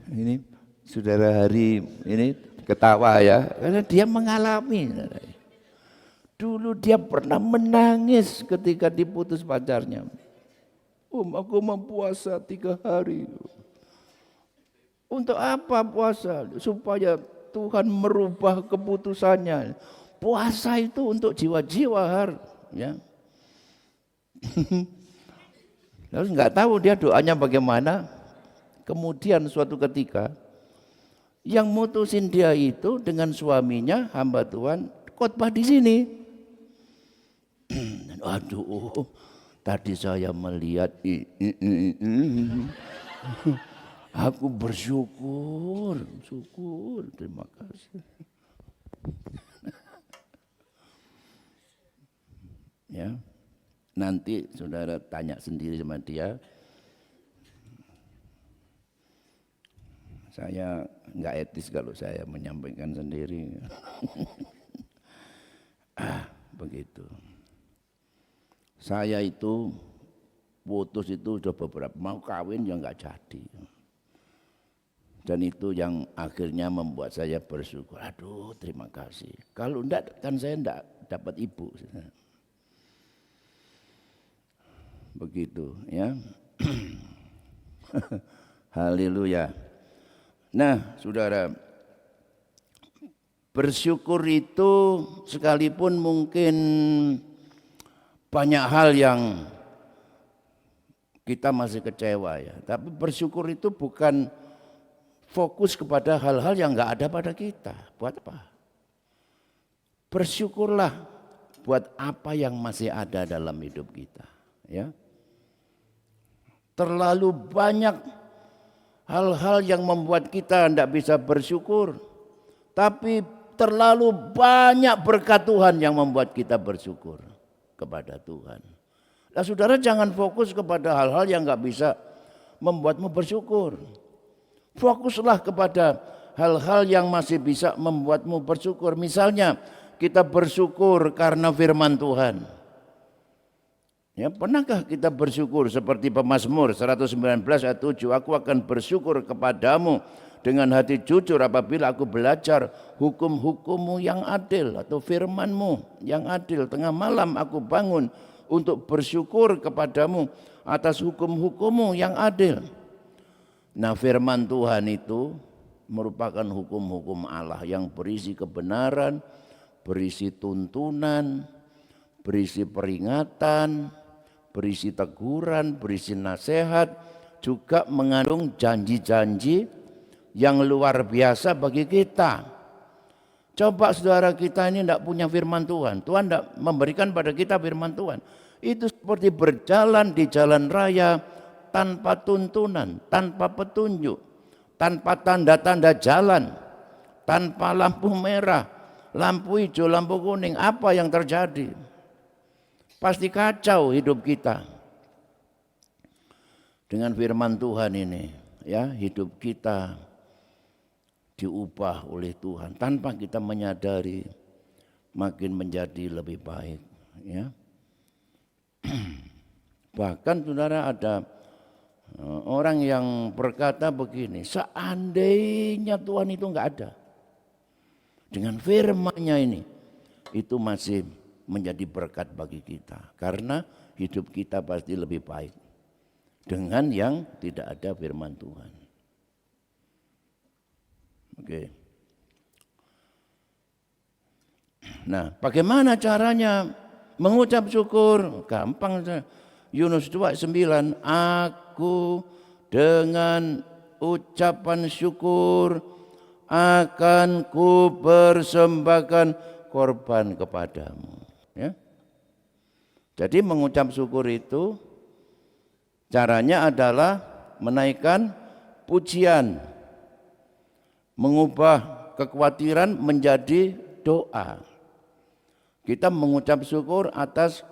Ini saudara Hari ini ketawa ya, karena dia mengalami. Dulu dia pernah menangis ketika diputus pacarnya. Aku mau puasa 3 hari. Untuk apa puasa? Supaya Tuhan merubah keputusannya. Puasa itu untuk jiwa-jiwa ya. Lalu nggak tahu dia doanya bagaimana. Kemudian suatu ketika yang mutusin dia itu dengan suaminya hamba Tuhan khotbah di sini. Aduh, tadi saya melihat aku bersyukur, terima kasih. Ya, nanti saudara tanya sendiri sama dia. Saya nggak etis kalau saya menyampaikan sendiri. Begitu. Saya itu putus itu sudah beberapa, mau kawin ya nggak jadi. Dan itu yang akhirnya membuat saya bersyukur. Aduh, terima kasih. Kalau enggak kan saya enggak dapat ibu. Begitu ya. Haleluya. Nah, saudara, bersyukur itu sekalipun mungkin banyak hal yang kita masih kecewa ya. Tapi bersyukur itu bukan fokus kepada hal-hal yang enggak ada pada kita. Buat apa? Bersyukurlah buat apa yang masih ada dalam hidup kita. Ya. Terlalu banyak hal-hal yang membuat kita tidak bisa bersyukur. Tapi terlalu banyak berkat Tuhan yang membuat kita bersyukur kepada Tuhan. Nah, saudara jangan fokus kepada hal-hal yang nggak bisa membuatmu bersyukur. Fokuslah kepada hal-hal yang masih bisa membuatmu bersyukur. Misalnya kita bersyukur karena firman Tuhan. Ya, pernahkah kita bersyukur seperti pemazmur 119 ayat 7, aku akan bersyukur kepadamu dengan hati jujur apabila aku belajar hukum-hukummu yang adil atau firmanmu yang adil. Tengah malam aku bangun untuk bersyukur kepadamu atas hukum-hukummu yang adil. Nah, firman Tuhan itu merupakan hukum-hukum Allah yang berisi kebenaran, berisi tuntunan, berisi peringatan, berisi teguran, berisi nasihat, juga mengandung janji-janji yang luar biasa bagi kita. Coba saudara kita ini tidak punya firman Tuhan. Tuhan tidak memberikan pada kita firman Tuhan. Itu seperti berjalan di jalan raya tanpa tuntunan, tanpa petunjuk, tanpa tanda-tanda jalan, tanpa lampu merah, lampu hijau, lampu kuning. Apa yang terjadi? Pasti kacau hidup kita. Dengan firman Tuhan ini, ya, hidup kita diubah oleh Tuhan tanpa kita menyadari, makin menjadi lebih baik, ya. Bahkan saudara ada orang yang berkata begini, seandainya Tuhan itu enggak ada, dengan firman-Nya ini, itu masih menjadi berkat bagi kita. Karena hidup kita pasti lebih baik dengan yang tidak ada firman Tuhan. Oke. Nah, bagaimana caranya mengucap syukur? Gampang. Yunus 2:9, aku dengan ucapan syukur akan ku persembahkan korban kepadamu. Ya. Jadi mengucap syukur itu caranya adalah menaikkan pujian, mengubah kekhawatiran menjadi doa. Kita mengucap syukur atas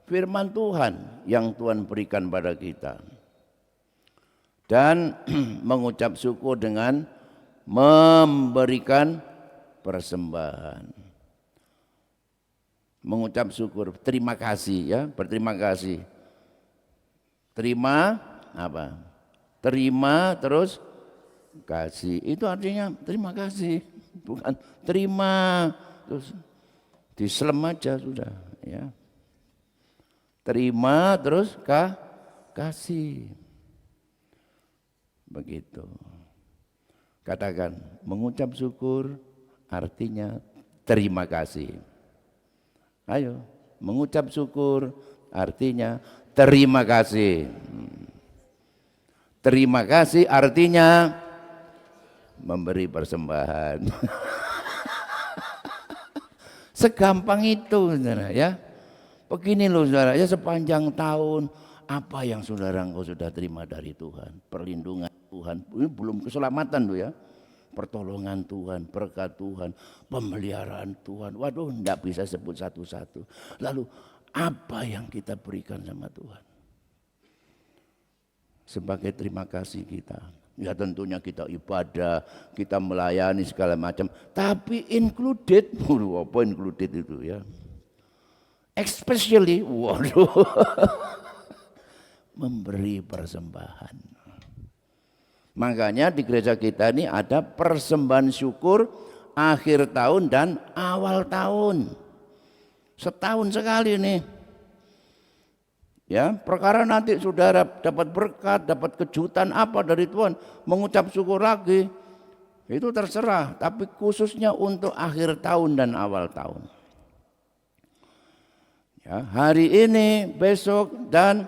firman Tuhan yang Tuhan berikan pada kita. Dan mengucap syukur dengan memberikan persembahan. Mengucap syukur, terima kasih ya, berterima kasih. Terima apa? Terima terus kasih. Itu artinya terima kasih, bukan terima terus diselem aja sudah, ya. Terima terus kasih. Begitu. Katakan, mengucap syukur artinya terima kasih. Ayo, mengucap syukur artinya terima kasih. Terima kasih artinya memberi persembahan. Segampang itu, saudara, ya. Begini loh, saudara, ya, sepanjang tahun apa yang saudara engkau sudah terima dari Tuhan? Perlindungan Tuhan, ini belum keselamatan tuh, ya. Pertolongan Tuhan, berkat Tuhan, pemeliharaan Tuhan. Waduh, enggak bisa sebut satu-satu. Lalu apa yang kita berikan sama Tuhan? Sebagai terima kasih kita. Ya tentunya kita ibadah, kita melayani segala macam. Tapi included, apa included itu, ya? Especially, waduh, memberi persembahan. Makanya di gereja kita ini ada persembahan syukur akhir tahun dan awal tahun. Setahun sekali nih. Ya, perkara nanti saudara dapat berkat, dapat kejutan apa dari Tuhan, mengucap syukur lagi. Itu terserah, tapi khususnya untuk akhir tahun dan awal tahun. Ya, hari ini, besok, dan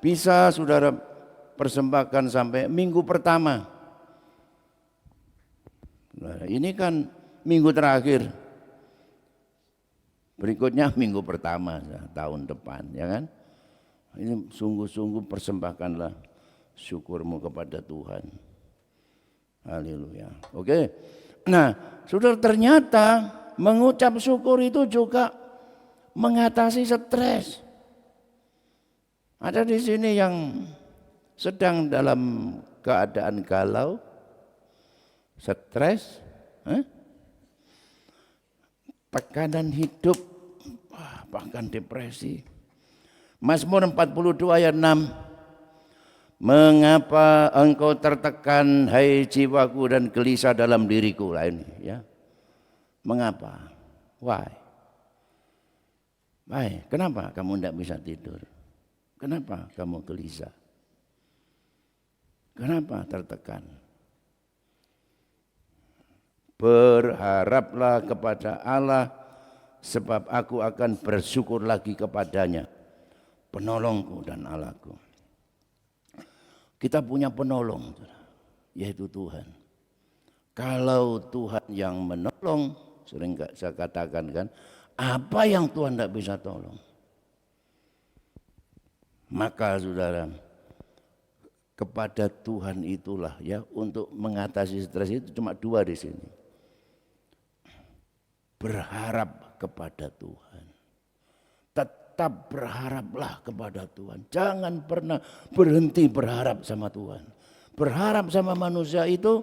bisa saudara persembahkan sampai minggu pertama. Nah, ini kan minggu terakhir. Berikutnya minggu pertama tahun depan, ya kan? Ini sungguh-sungguh persembahkanlah syukurmu kepada Tuhan. Haleluya. Oke. Nah, saudara, ternyata mengucap syukur itu juga mengatasi stres. Ada di sini yang sedang dalam keadaan galau, stres, tekanan hidup, bahkan depresi. Mazmur 42 ayat 6. Mengapa engkau tertekan, hai jiwaku, dan gelisah dalam diriku? Lah ini, ya. Mengapa? Why? Why? Kenapa kamu tidak bisa tidur? Kenapa kamu gelisah? Kenapa tertekan? Berharaplah kepada Allah, sebab aku akan bersyukur lagi kepadanya, penolongku dan Allahku. Kita punya penolong, yaitu Tuhan. Kalau Tuhan yang menolong, sering saya katakan kan, apa yang Tuhan tidak bisa tolong? Maka saudara, kepada Tuhan itulah, ya, untuk mengatasi stres itu cuma dua di sini. Berharap kepada Tuhan. Tetap berharaplah kepada Tuhan. Jangan pernah berhenti berharap sama Tuhan. Berharap sama manusia itu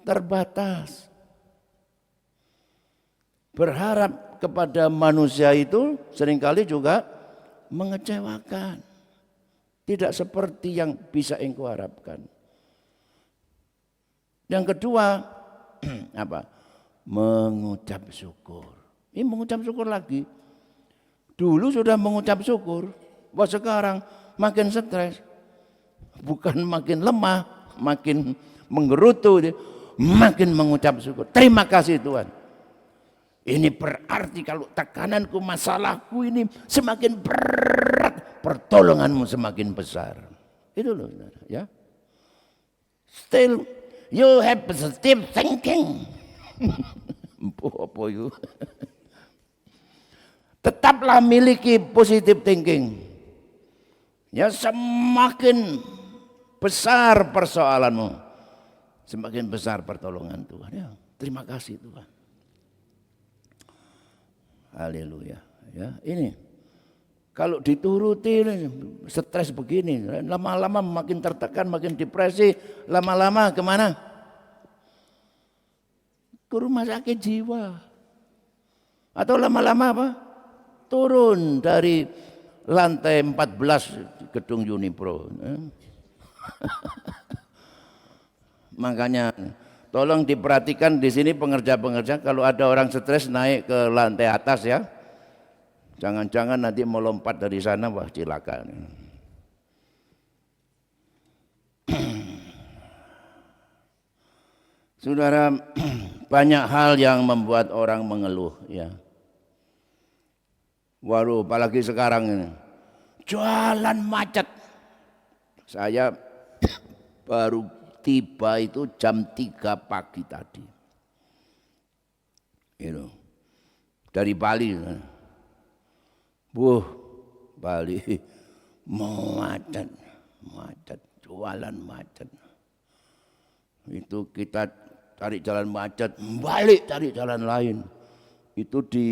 terbatas. Berharap kepada manusia itu seringkali juga mengecewakan. Tidak seperti yang bisa engkau harapkan. Yang kedua, apa? Mengucap syukur. Ini mengucap syukur lagi. Dulu sudah mengucap syukur, wah sekarang makin stres. Bukan makin lemah, makin menggerutu, makin mengucap syukur. Terima kasih Tuhan. Ini berarti kalau tekananku, masalahku ini semakin berat, pertolonganmu semakin besar. Itu loh, ya. Still you have positive thinking. Apa itu? Tetaplah miliki positive thinking. Ya, semakin besar persoalanmu, semakin besar pertolongan Tuhan. Ya, terima kasih Tuhan. Haleluya. Ya, ini kalau dituruti stres begini, lama-lama makin tertekan, makin depresi, lama-lama kemana? Ke rumah sakit jiwa. Atau lama-lama apa? Turun dari lantai 14 gedung Unipro. Makanya tolong diperhatikan di sini pengerja-pengerja, kalau ada orang stres naik ke lantai atas ya. Jangan-jangan nanti mau lompat dari sana, wah cilaka. Saudara, banyak hal yang membuat orang mengeluh ya. Waduh, apalagi sekarang ini jualan macet. Saya baru tiba itu jam 3 pagi tadi. Itu dari Bali. Bali macet, jualan macet. Itu kita cari jalan macet, balik cari jalan lain. Itu di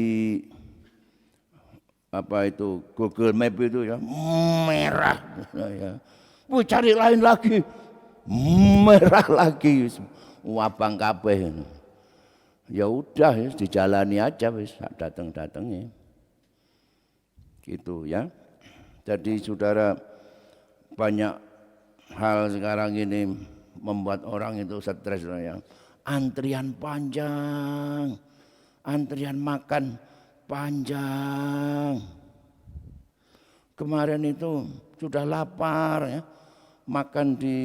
apa itu Google Map itu ya merah ya. Cari lain lagi merah lagi, wabang kabeh. Ya udah ya, dijalani aja wis datang ya. Gitu ya. Jadi saudara, banyak hal sekarang ini membuat orang itu stres ya. Antrian panjang, antrian makan panjang. Kemarin itu sudah lapar ya, makan di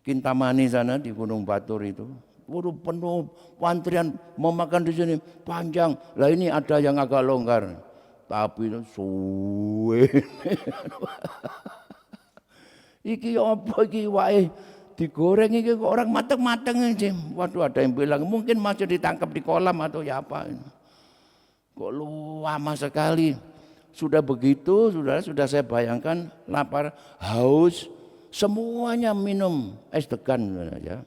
Kintamani sana di Gunung Batur itu. Waduh penuh, antrian mau makan di sini panjang. Lah ini ada yang agak longgar, tapi suwe. Iki apa iki wae digoreng iki kok orang mateng-mateng aja. Waduh, ada yang bilang mungkin masih ditangkap di kolam atau ya apa. Kok lama sekali. Sudah begitu, sudah saya bayangkan lapar, haus, semuanya minum es degan ya.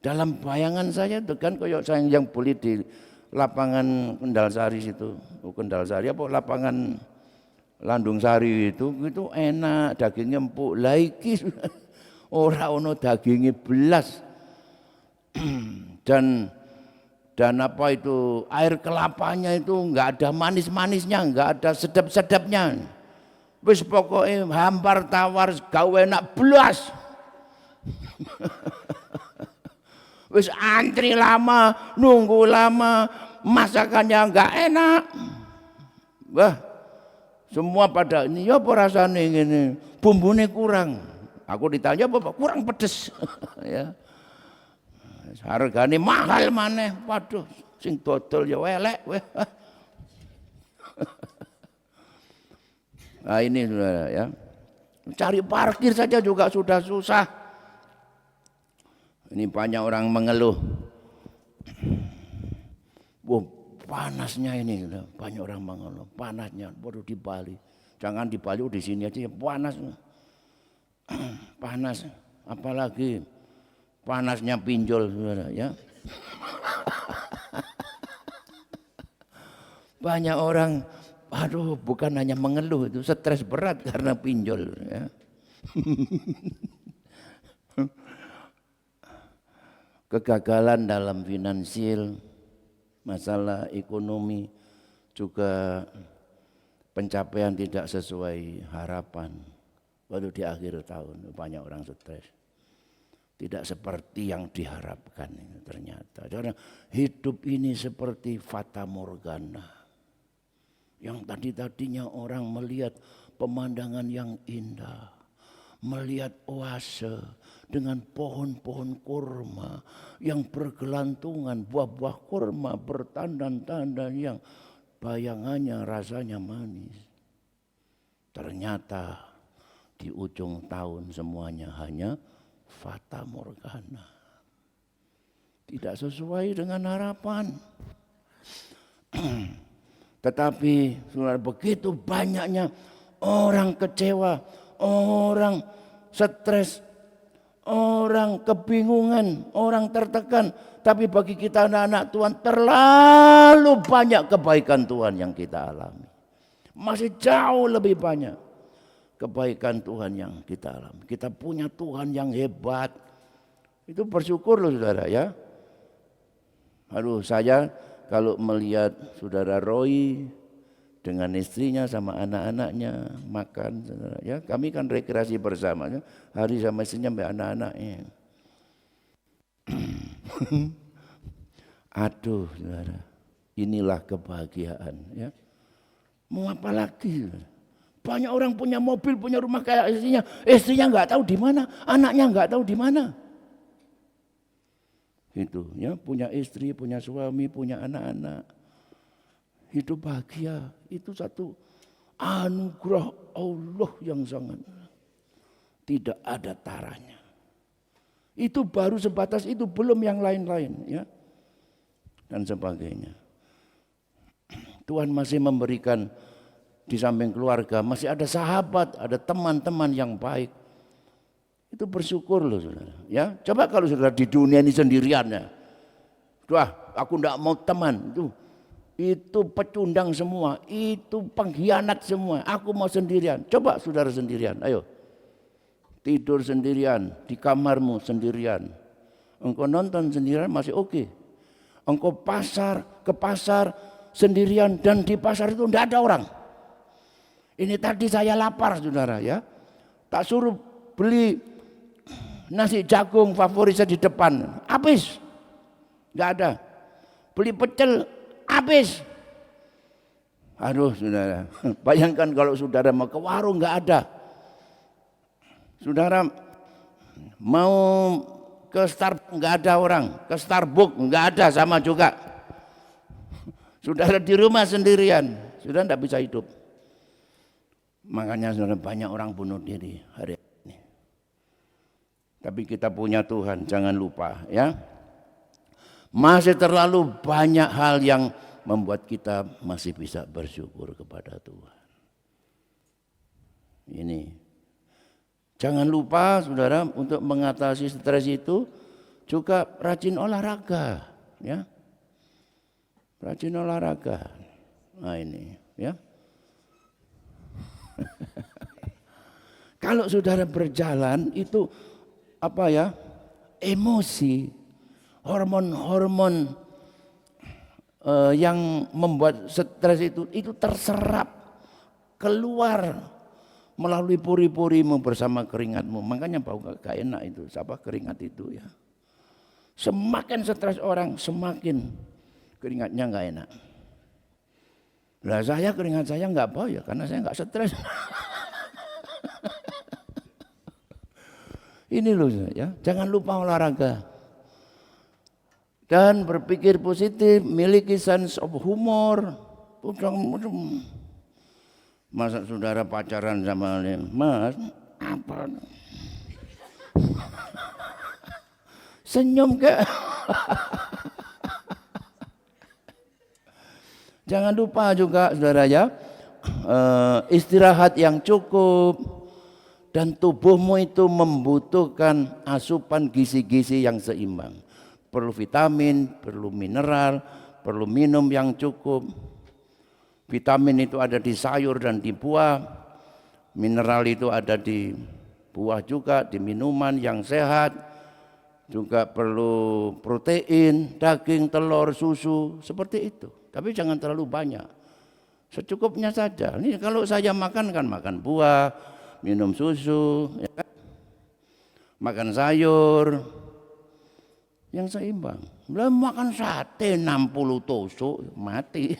Dalam bayangan saya degan kayak saya yang beli di lapangan Kendal Sari situ. Kendal Sari apa lapangan Landung Sari itu enak, dagingnya empuk. Lah iki ora ono dagingnya belas. Dan apa itu air kelapanya itu enggak ada manis-manisnya, enggak ada sedap-sedapnya. Wis pokoknya hampar tawar gawe enak belas. Wis antri lama, nunggu lama, masakannya enggak enak. Wah, semua pada ini ya apa rasanya ini, bumbunya kurang. Aku ditanya apa kurang pedes. Ya. Harganya mahal maneh. Waduh, sing dodol ya elek weh. Nah ini saudara ya. Cari parkir saja juga sudah susah. Ini banyak orang mengeluh. Wah, panasnya ini, banyak orang mengeluh. Panasnya, baru di Bali. Jangan di Bali, di sini aja panas. Panas, apalagi panasnya pinjol, saudara ya. Banyak orang, aduh, bukan hanya mengeluh, itu stres berat karena pinjol ya. Kegagalan dalam finansial, masalah ekonomi, juga pencapaian tidak sesuai harapan. Baru di akhir tahun banyak orang stres. Tidak seperti yang diharapkan ternyata. Karena hidup ini seperti fata morgana. Yang tadinya orang melihat pemandangan yang indah. Melihat oase dengan pohon-pohon kurma yang bergelantungan, buah-buah kurma bertandan-tandan yang bayangannya rasanya manis. Ternyata di ujung tahun semuanya hanya fata morgana. Tidak sesuai dengan harapan. Tetapi saudara, begitu banyaknya orang kecewa, orang stres, orang kebingungan, orang tertekan. Tapi bagi kita anak-anak Tuhan, terlalu banyak kebaikan Tuhan yang kita alami. Masih jauh lebih banyak kebaikan Tuhan yang kita alami. Kita punya Tuhan yang hebat. Itu bersyukur loh saudara ya. Aduh, saya kalau melihat saudara Roy dengan istrinya sama anak-anaknya makan, saudara. Ya, kami kan rekreasi bersama, ya. Hari sama istrinya sampai anak-anaknya. Aduh, saudara, inilah kebahagiaan. Ya, mau apa lagi? Banyak orang punya mobil, punya rumah kayak istrinya nggak tahu di mana, anaknya nggak tahu di mana. Itu, ya, punya istri, punya suami, punya anak-anak. Hidup bahagia itu satu anugerah Allah yang sangat tidak ada taranya. Itu baru sebatas itu, belum yang lain-lain, ya, dan sebagainya. Tuhan masih memberikan di samping keluarga, masih ada sahabat, ada teman-teman yang baik. Itu bersyukur loh, saudara. Ya, coba kalau saudara di dunia ini sendirian, ya, wah, aku enggak mau teman, itu pecundang semua, itu pengkhianat semua. Aku mau sendirian. Coba saudara sendirian, ayo. Tidur sendirian, di kamarmu sendirian. Engkau nonton sendirian masih oke. Engkau ke pasar sendirian dan di pasar itu tidak ada orang. Ini tadi saya lapar, saudara, ya. Tak suruh beli nasi jagung favorit saya di depan, habis. Enggak ada. Beli pecel, habis. Aduh, saudara, bayangkan kalau saudara mau ke warung nggak ada. Saudara mau ke Starbucks nggak ada orang, ke Starbucks nggak ada, sama juga. Saudara di rumah sendirian, saudara tidak bisa hidup. Makanya saudara banyak orang bunuh diri hari ini. Tapi kita punya Tuhan, jangan lupa, ya. Masih terlalu banyak hal yang membuat kita masih bisa bersyukur kepada Tuhan. Ini. Jangan lupa, saudara, untuk mengatasi stres itu juga rajin olahraga, ya. Rajin olahraga. Nah ini, ya. Kalau saudara berjalan itu apa ya? Emosi, hormon-hormon yang membuat stres itu terserap keluar melalui pori-porimu bersama keringatmu. Makanya bau gak enak itu, siapa keringat itu, ya. Semakin stres orang, semakin keringatnya gak enak. Lah saya keringat saya nggak bau ya karena saya nggak stres. Ini loh, ya, jangan lupa olahraga dan berpikir positif, miliki sense of humor. Masa saudara pacaran sama Mas, apa? Senyum ke? Jangan lupa juga, saudara, ya, istirahat yang cukup, dan tubuhmu itu membutuhkan asupan gizi-gizi yang seimbang. Perlu vitamin, perlu mineral, perlu minum yang cukup. Vitamin itu ada di sayur dan di buah. Mineral itu ada di buah juga, di minuman yang sehat. Juga perlu protein, daging, telur, susu, seperti itu. Tapi jangan terlalu banyak. Secukupnya saja. Ini kalau saya makan kan makan buah, minum susu, ya kan? Makan sayur yang seimbang. Belum makan sate 60 tusuk mati.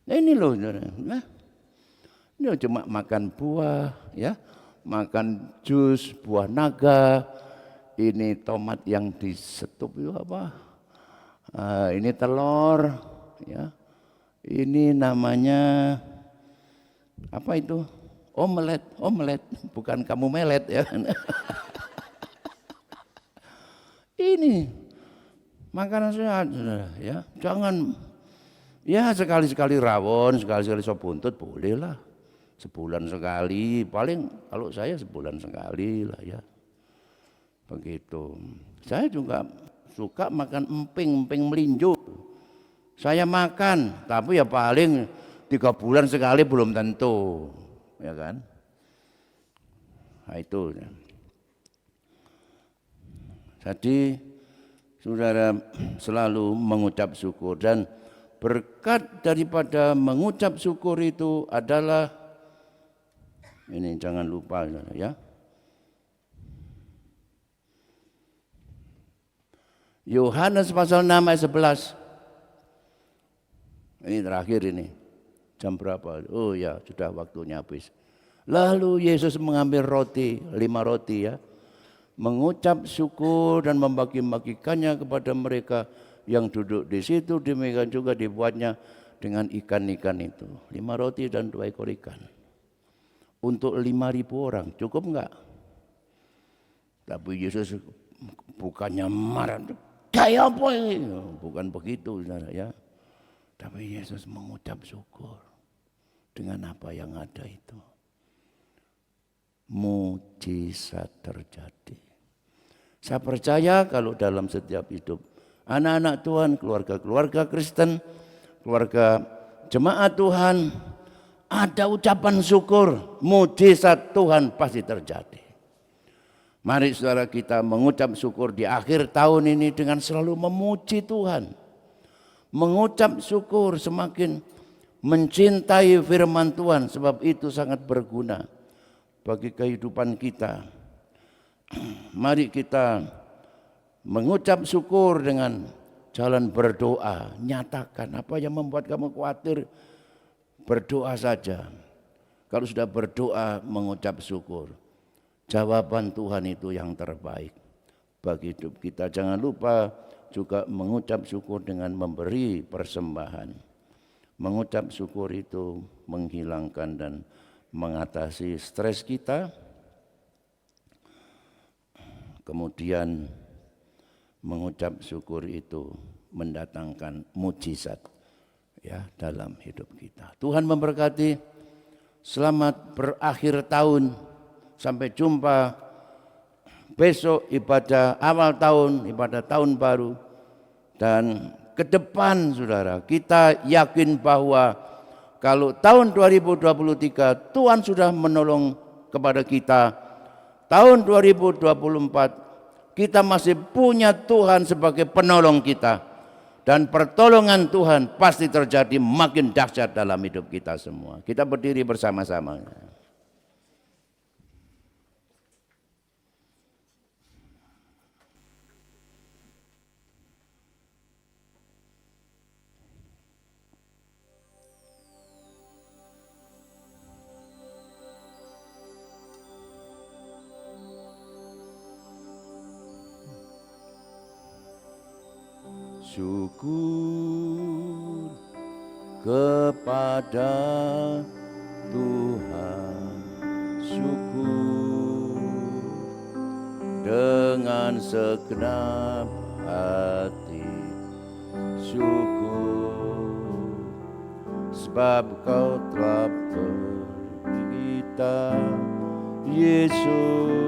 Nah, ini loh, nah, ini cuma makan buah, ya, makan jus buah naga. Ini tomat yang disetup itu apa? Ini telur, ya. Ini namanya apa itu? Omelet, bukan kamu melet, ya. Ini makanan sehat, ya. Jangan, ya, sekali-sekali rawon, sekali-sekali sop buntut boleh lah. Sebulan sekali, paling kalau saya sebulan sekali lah, ya. Begitu. Saya juga suka makan emping melinjo. Saya makan, tapi ya paling 3 bulan sekali belum tentu, ya kan? Nah itu. Jadi saudara selalu mengucap syukur dan Berkat daripada mengucap syukur itu adalah, ini jangan lupa ya, Yohanes pasal 6 ayat 11. Ini terakhir ini. Jam berapa? Oh ya, sudah waktunya habis. Lalu Yesus mengambil roti, 5 roti ya, mengucap syukur dan membagi-bagikannya kepada mereka yang duduk di situ. Demikian juga dibuatnya dengan ikan-ikan itu. 5 roti dan 2 ekor ikan. Untuk 5.000 orang, cukup enggak? Tapi Yesus bukannya marah. Kayak apa ini? Bukan begitu, saudara ya. Tapi Yesus mengucap syukur dengan apa yang ada itu. Mujizat terjadi. Saya percaya kalau dalam setiap hidup anak-anak Tuhan, keluarga-keluarga Kristen, keluarga jemaat Tuhan, ada ucapan syukur, mujizat Tuhan pasti terjadi. Mari saudara kita mengucap syukur di akhir tahun ini dengan selalu memuji Tuhan. Mengucap syukur, semakin mencintai firman Tuhan, sebab itu sangat berguna bagi kehidupan kita. Mari kita mengucap syukur dengan jalan berdoa. Nyatakan apa yang membuat kamu khawatir, berdoa saja. Kalau sudah berdoa, mengucap syukur, jawaban Tuhan itu yang terbaik bagi hidup kita. Jangan lupa juga mengucap syukur dengan memberi persembahan. Mengucap syukur itu menghilangkan dan mengatasi stres kita. Kemudian mengucap syukur itu mendatangkan mujizat ya dalam hidup kita. Tuhan memberkati. Selamat berakhir tahun. Sampai jumpa besok ibadah awal tahun, ibadah tahun baru. Dan ke depan saudara, kita yakin bahwa kalau tahun 2023 Tuhan sudah menolong kepada kita, tahun 2024 kita masih punya Tuhan sebagai penolong kita. Dan pertolongan Tuhan pasti terjadi makin dahsyat dalam hidup kita semua. Kita berdiri bersama-sama. Syukur kepada Tuhan, syukur dengan segenap hati, syukur sebab Kau telah beri kita Yesus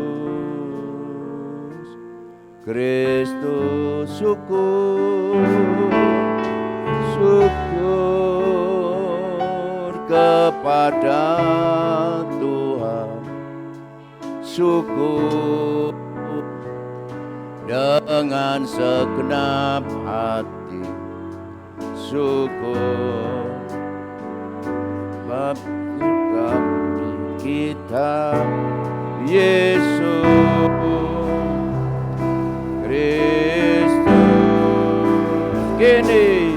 Kristus. Syukur, syukur kepada Tuhan, syukur dengan segenap hati, syukur sebab kita Yesus Kristus. Gini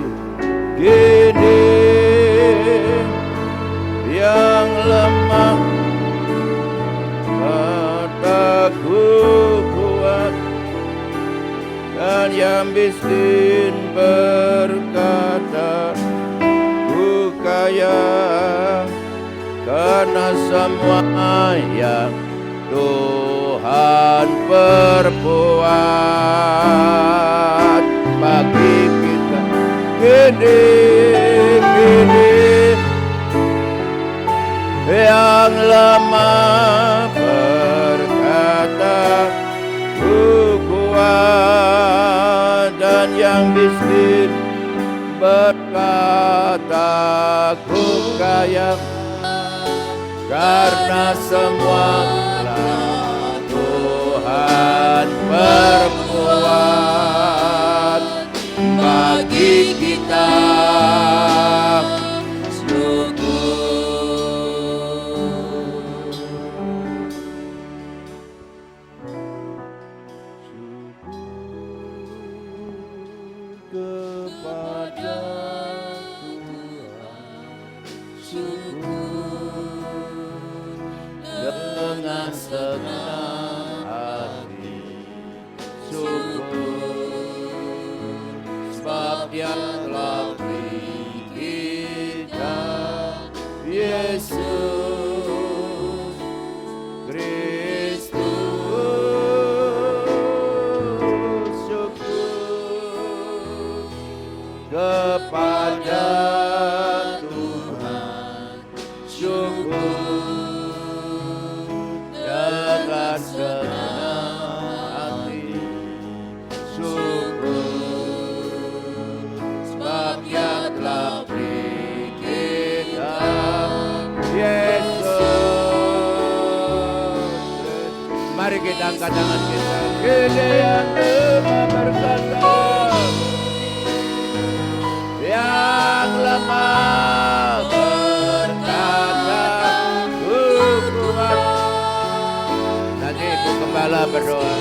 yang lemah kataku kuat, dan yang miskin berkata ku kaya, karena semua yang Tuhan berbuat bagi kita. Gini yang lemah berkata ku kuat, dan yang miskin berkata ku kaya, karena semua Tuhan berbuat bagi kita. kepada Tuhan, syukur dengan senang hati, syukur sebab Dia telah beri kita Yesus Kristus. Syukur kepada Tuhan, syukur dengan senang hati, syukur sebab Dia telah beri kita Yesus. Mari kita angkat tangan kita. Gedean berkata, yang lemah berkata, kuat. Nanti Ibu Gembala berdoa.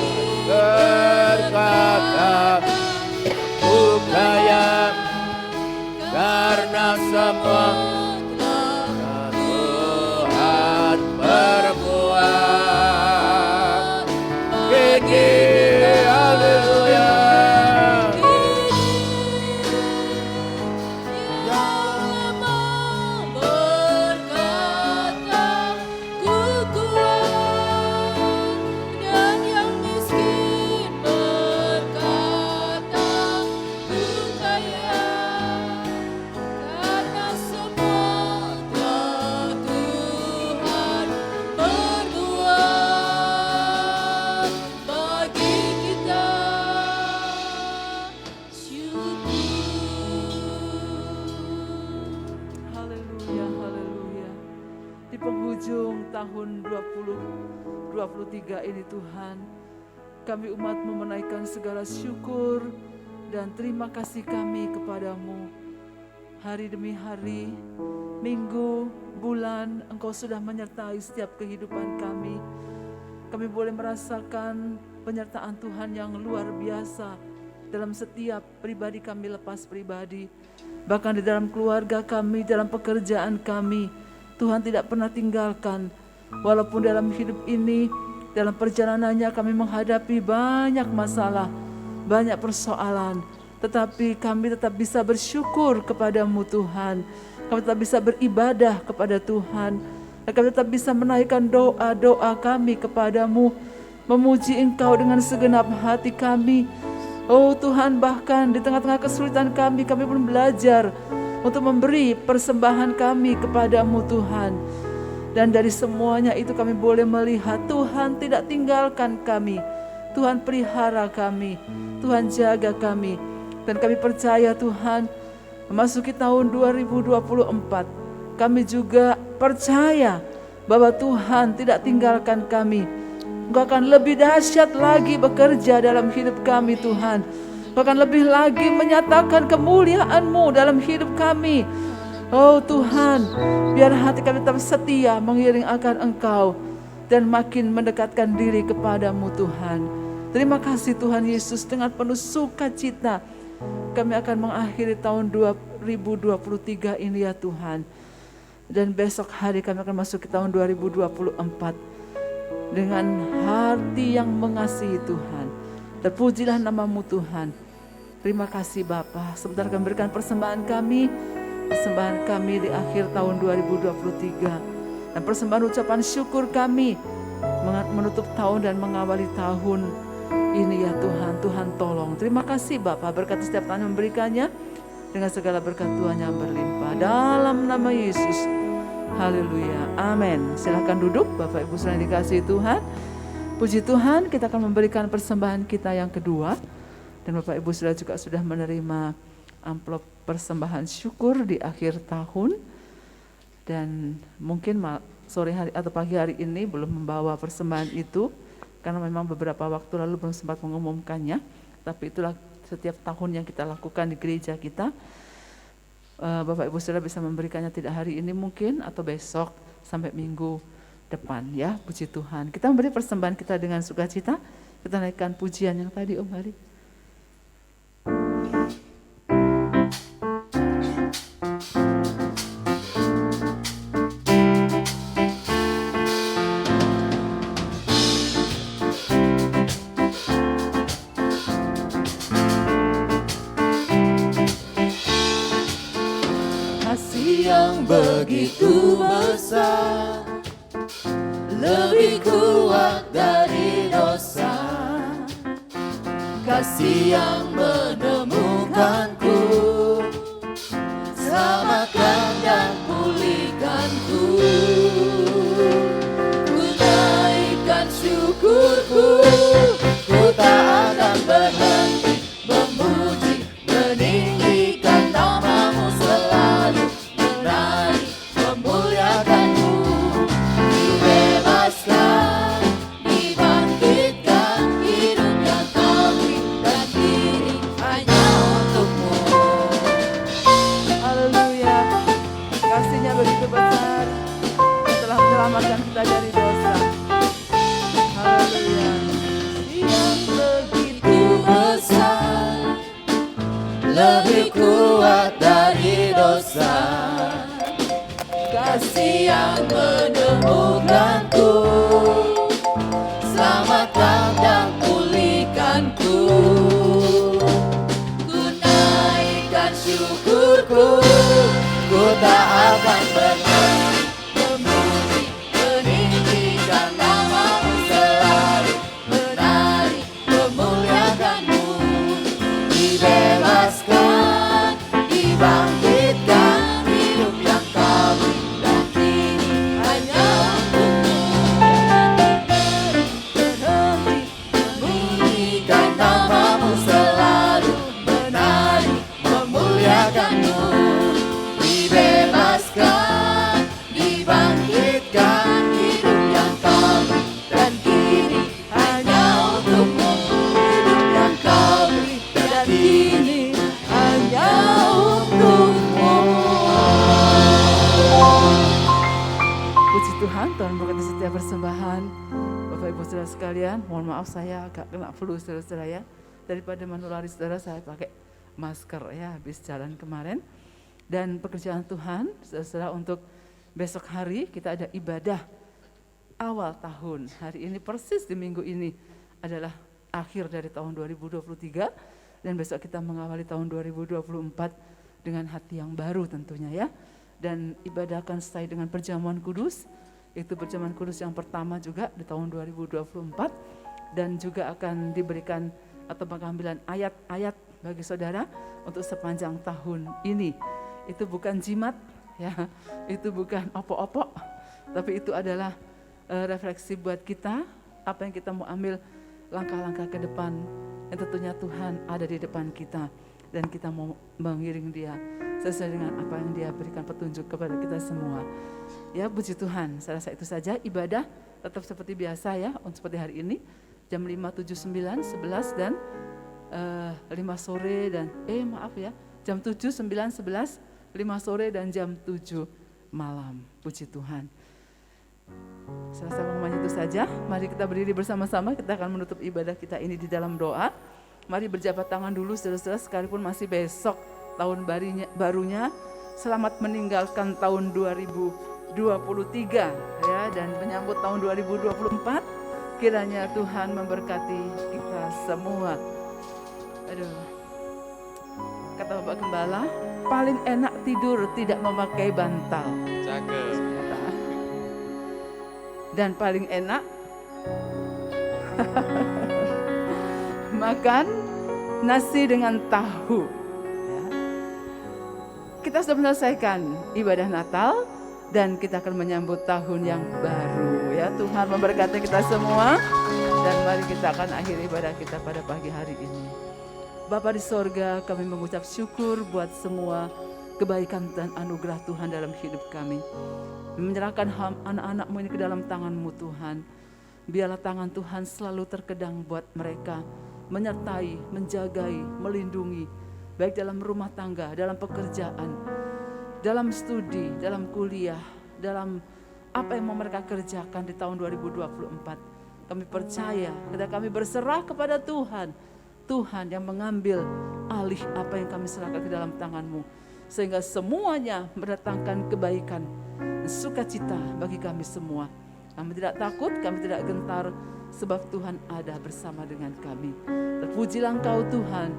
Berkata, ku kaya karena semua Tuhan berbuat. Gigi, haleluya. Di penghujung tahun 2023 ini Tuhan, kami umat-Mu menaikkan segala syukur dan terima kasih kami kepadamu. Hari demi hari, minggu, bulan, Engkau sudah menyertai setiap kehidupan kami. Kami boleh merasakan penyertaan Tuhan yang luar biasa dalam setiap pribadi kami lepas pribadi. Bahkan di dalam keluarga kami, dalam pekerjaan kami, Tuhan tidak pernah tinggalkan. Walaupun dalam hidup ini, dalam perjalanannya kami menghadapi banyak masalah, banyak persoalan, tetapi kami tetap bisa bersyukur kepadamu Tuhan. Kami tetap bisa beribadah kepada Tuhan. Dan kami tetap bisa menaikkan doa-doa kami kepadamu, memuji Engkau dengan segenap hati kami. Oh Tuhan, bahkan di tengah-tengah kesulitan kami pun belajar untuk memberi persembahan kami kepadamu Tuhan. Dan dari semuanya itu kami boleh melihat Tuhan tidak tinggalkan kami. Tuhan pelihara kami, Tuhan jaga kami. Dan kami percaya Tuhan, memasuki tahun 2024, kami juga percaya bahwa Tuhan tidak tinggalkan kami. Engkau akan lebih dahsyat lagi bekerja dalam hidup kami Tuhan. Bahkan lebih lagi menyatakan kemuliaan-Mu dalam hidup kami. Oh Tuhan, biar hati kami tetap setia mengiring akan Engkau dan makin mendekatkan diri kepadamu Tuhan. Terima kasih Tuhan Yesus, dengan penuh sukacita kami akan mengakhiri tahun 2023 ini ya Tuhan. Dan besok hari kami akan masuk ke tahun 2024 dengan hati yang mengasihi Tuhan. Terpujilah nama-Mu Tuhan. Terima kasih Bapa. Sebentar kami berikan persembahan kami di akhir tahun 2023. Dan persembahan ucapan syukur kami menutup tahun dan mengawali tahun ini ya Tuhan. Tuhan tolong. Terima kasih Bapa, berkati setiap tangan memberikannya dengan segala berkat Tuhan yang berlimpah. Dalam nama Yesus. Haleluya. Amin. Silakan duduk Bapak Ibu saudara yang dikasihi Tuhan. Puji Tuhan, kita akan memberikan persembahan kita yang kedua. Dan Bapak Ibu saudara juga sudah menerima amplop persembahan syukur di akhir tahun. Dan mungkin sore hari atau pagi hari ini belum membawa persembahan itu, karena memang beberapa waktu lalu belum sempat mengumumkannya. Tapi itulah setiap tahun yang kita lakukan di gereja kita. Bapak Ibu saudara bisa memberikannya tidak hari ini mungkin, atau besok sampai minggu depan ya. Puji Tuhan. Kita memberi persembahan kita dengan sukacita. Kita naikkan pujian yang tadi Om Hari. begitu besar, lebih kuat dari dosa. Kasih yang menemukanku, selamatkan dan pulihkanku. Ku naikkan syukurku, ku tak akan berhenti memuji, meninggikan namamu selalu, menari, memuliakanmu. Dibebaskan, dibangkitkan, hidup yang kau beri dan diri hanya untukmu. Haleluya. Kasih-Nya begitu besar, yang telah menyelamatkan kita dari dosa. Haleluya. Yang begitu Besar, lebih kuat dari dosa. Kasih yang menemukanku, selamatkan dan pulihkanku. Ku naikkan syukurku, ku tak akan berhenti memuji, meninggikan namamu selalu, menari, memuliakanmu. Dibebaskan, dibangkitkan, hidup yang kau beri dan kini hanya untukmu. Berhenti, meninggikan namamu selalu, menari, memuliakanmu. Dibebaskan, dibangkitkan, hidup yang kau beri dan kini hanya untukmu. Hidup yang kau beri dan kini hanya untukmu. Puji Tuhan, Tuhan berkati setiap persembahan. Bapak Ibu Saudara sekalian, mohon maaf saya agak kena flu saudara-saudara ya. Daripada menulari saudara, saya pakai masker ya habis jalan kemarin. Dan pekerjaan Tuhan, saudara-saudara, untuk besok hari kita ada ibadah awal tahun. Hari ini persis di minggu ini adalah akhir dari tahun 2023 dan besok kita mengawali tahun 2024 dengan hati yang baru tentunya ya. Dan ibadah akan selesai dengan perjamuan kudus, itu perjamuan kudus yang pertama juga di tahun 2024, dan juga akan diberikan atau pengambilan ayat-ayat bagi saudara untuk sepanjang tahun ini. Itu bukan jimat ya, itu bukan opok-opok, tapi itu adalah refleksi buat kita, apa yang kita mau ambil langkah-langkah ke depan yang tentunya Tuhan ada di depan kita dan kita mau mengiring Dia sesuai dengan apa yang Dia berikan petunjuk kepada kita semua. Ya, puji Tuhan. Saya rasa itu saja. Ibadah tetap seperti biasa ya, untuk seperti hari ini jam 5, 7, 9, 11 dan 5 sore dan jam 7, 9, 11, 5 sore dan jam 7 malam. Puji Tuhan. Saya rasa pengumuman itu saja. Mari kita berdiri bersama-sama, kita akan menutup ibadah kita ini di dalam doa. Mari berjabat tangan dulu saudara-saudara, sekalipun masih besok tahun barunya. Selamat meninggalkan tahun 2023 ya, dan menyambut tahun 2024. Kiranya Tuhan memberkati kita semua. Aduh. Kata Bapak Gembala, paling enak tidur tidak memakai bantal. Cakep. Dan paling enak makan nasi dengan tahu. Ya. Kita sudah menyelesaikan ibadah Natal dan kita akan menyambut tahun yang baru. Ya, Tuhan memberkati kita semua dan mari kita akan akhiri ibadah kita pada pagi hari ini. Bapa di sorga, kami mengucap syukur buat semua kebaikan dan anugerah Tuhan dalam hidup kami. Menyerahkan anak-anak-mu ini ke dalam tangan-mu Tuhan. Biarlah tangan Tuhan selalu terkedang buat mereka, menyertai, menjagai, melindungi, baik dalam rumah tangga, dalam pekerjaan, dalam studi, dalam kuliah, dalam apa yang mau mereka kerjakan di tahun 2024. Kami percaya, ketika kami berserah kepada Tuhan, Tuhan yang mengambil alih apa yang kami serahkan ke dalam tangan-mu, sehingga semuanya mendatangkan kebaikan dan sukacita bagi kami semua. Kami tidak takut, kami tidak gentar, sebab Tuhan ada bersama dengan kami. Terpujilah Engkau Tuhan.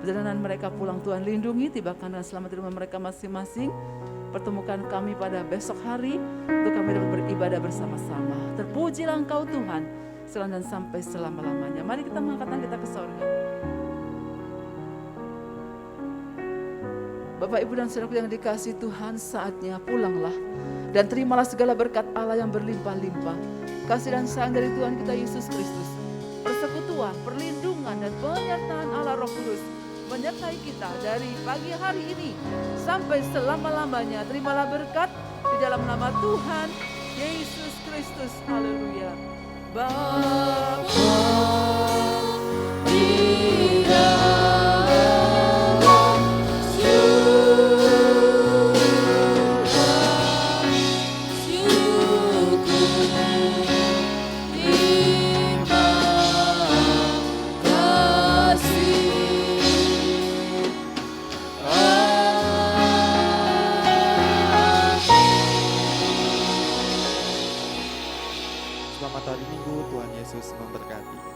Perjalanan mereka pulang Tuhan lindungi, tibakan dan selamat di rumah mereka masing-masing. Pertemukan kami pada besok hari untuk kami dapat beribadah bersama-sama. Terpujilah Engkau Tuhan sekarang dan sampai selama-lamanya. Mari kita mengangkat tangan kita ke sorga. Bapak, Ibu, dan saudaraku yang dikasihi Tuhan, saatnya pulanglah dan terimalah segala berkat Allah yang berlimpah-limpah. Kasih dan sayang dari Tuhan kita Yesus Kristus, persekutuan, perlindungan, dan penyertaan Allah Roh Kudus menyertai kita dari pagi hari ini sampai selama-lamanya. Terimalah berkat di dalam nama Tuhan Yesus Kristus. Haleluya. Bapa di dalam Selamat hari Minggu, Tuhan Yesus memberkati.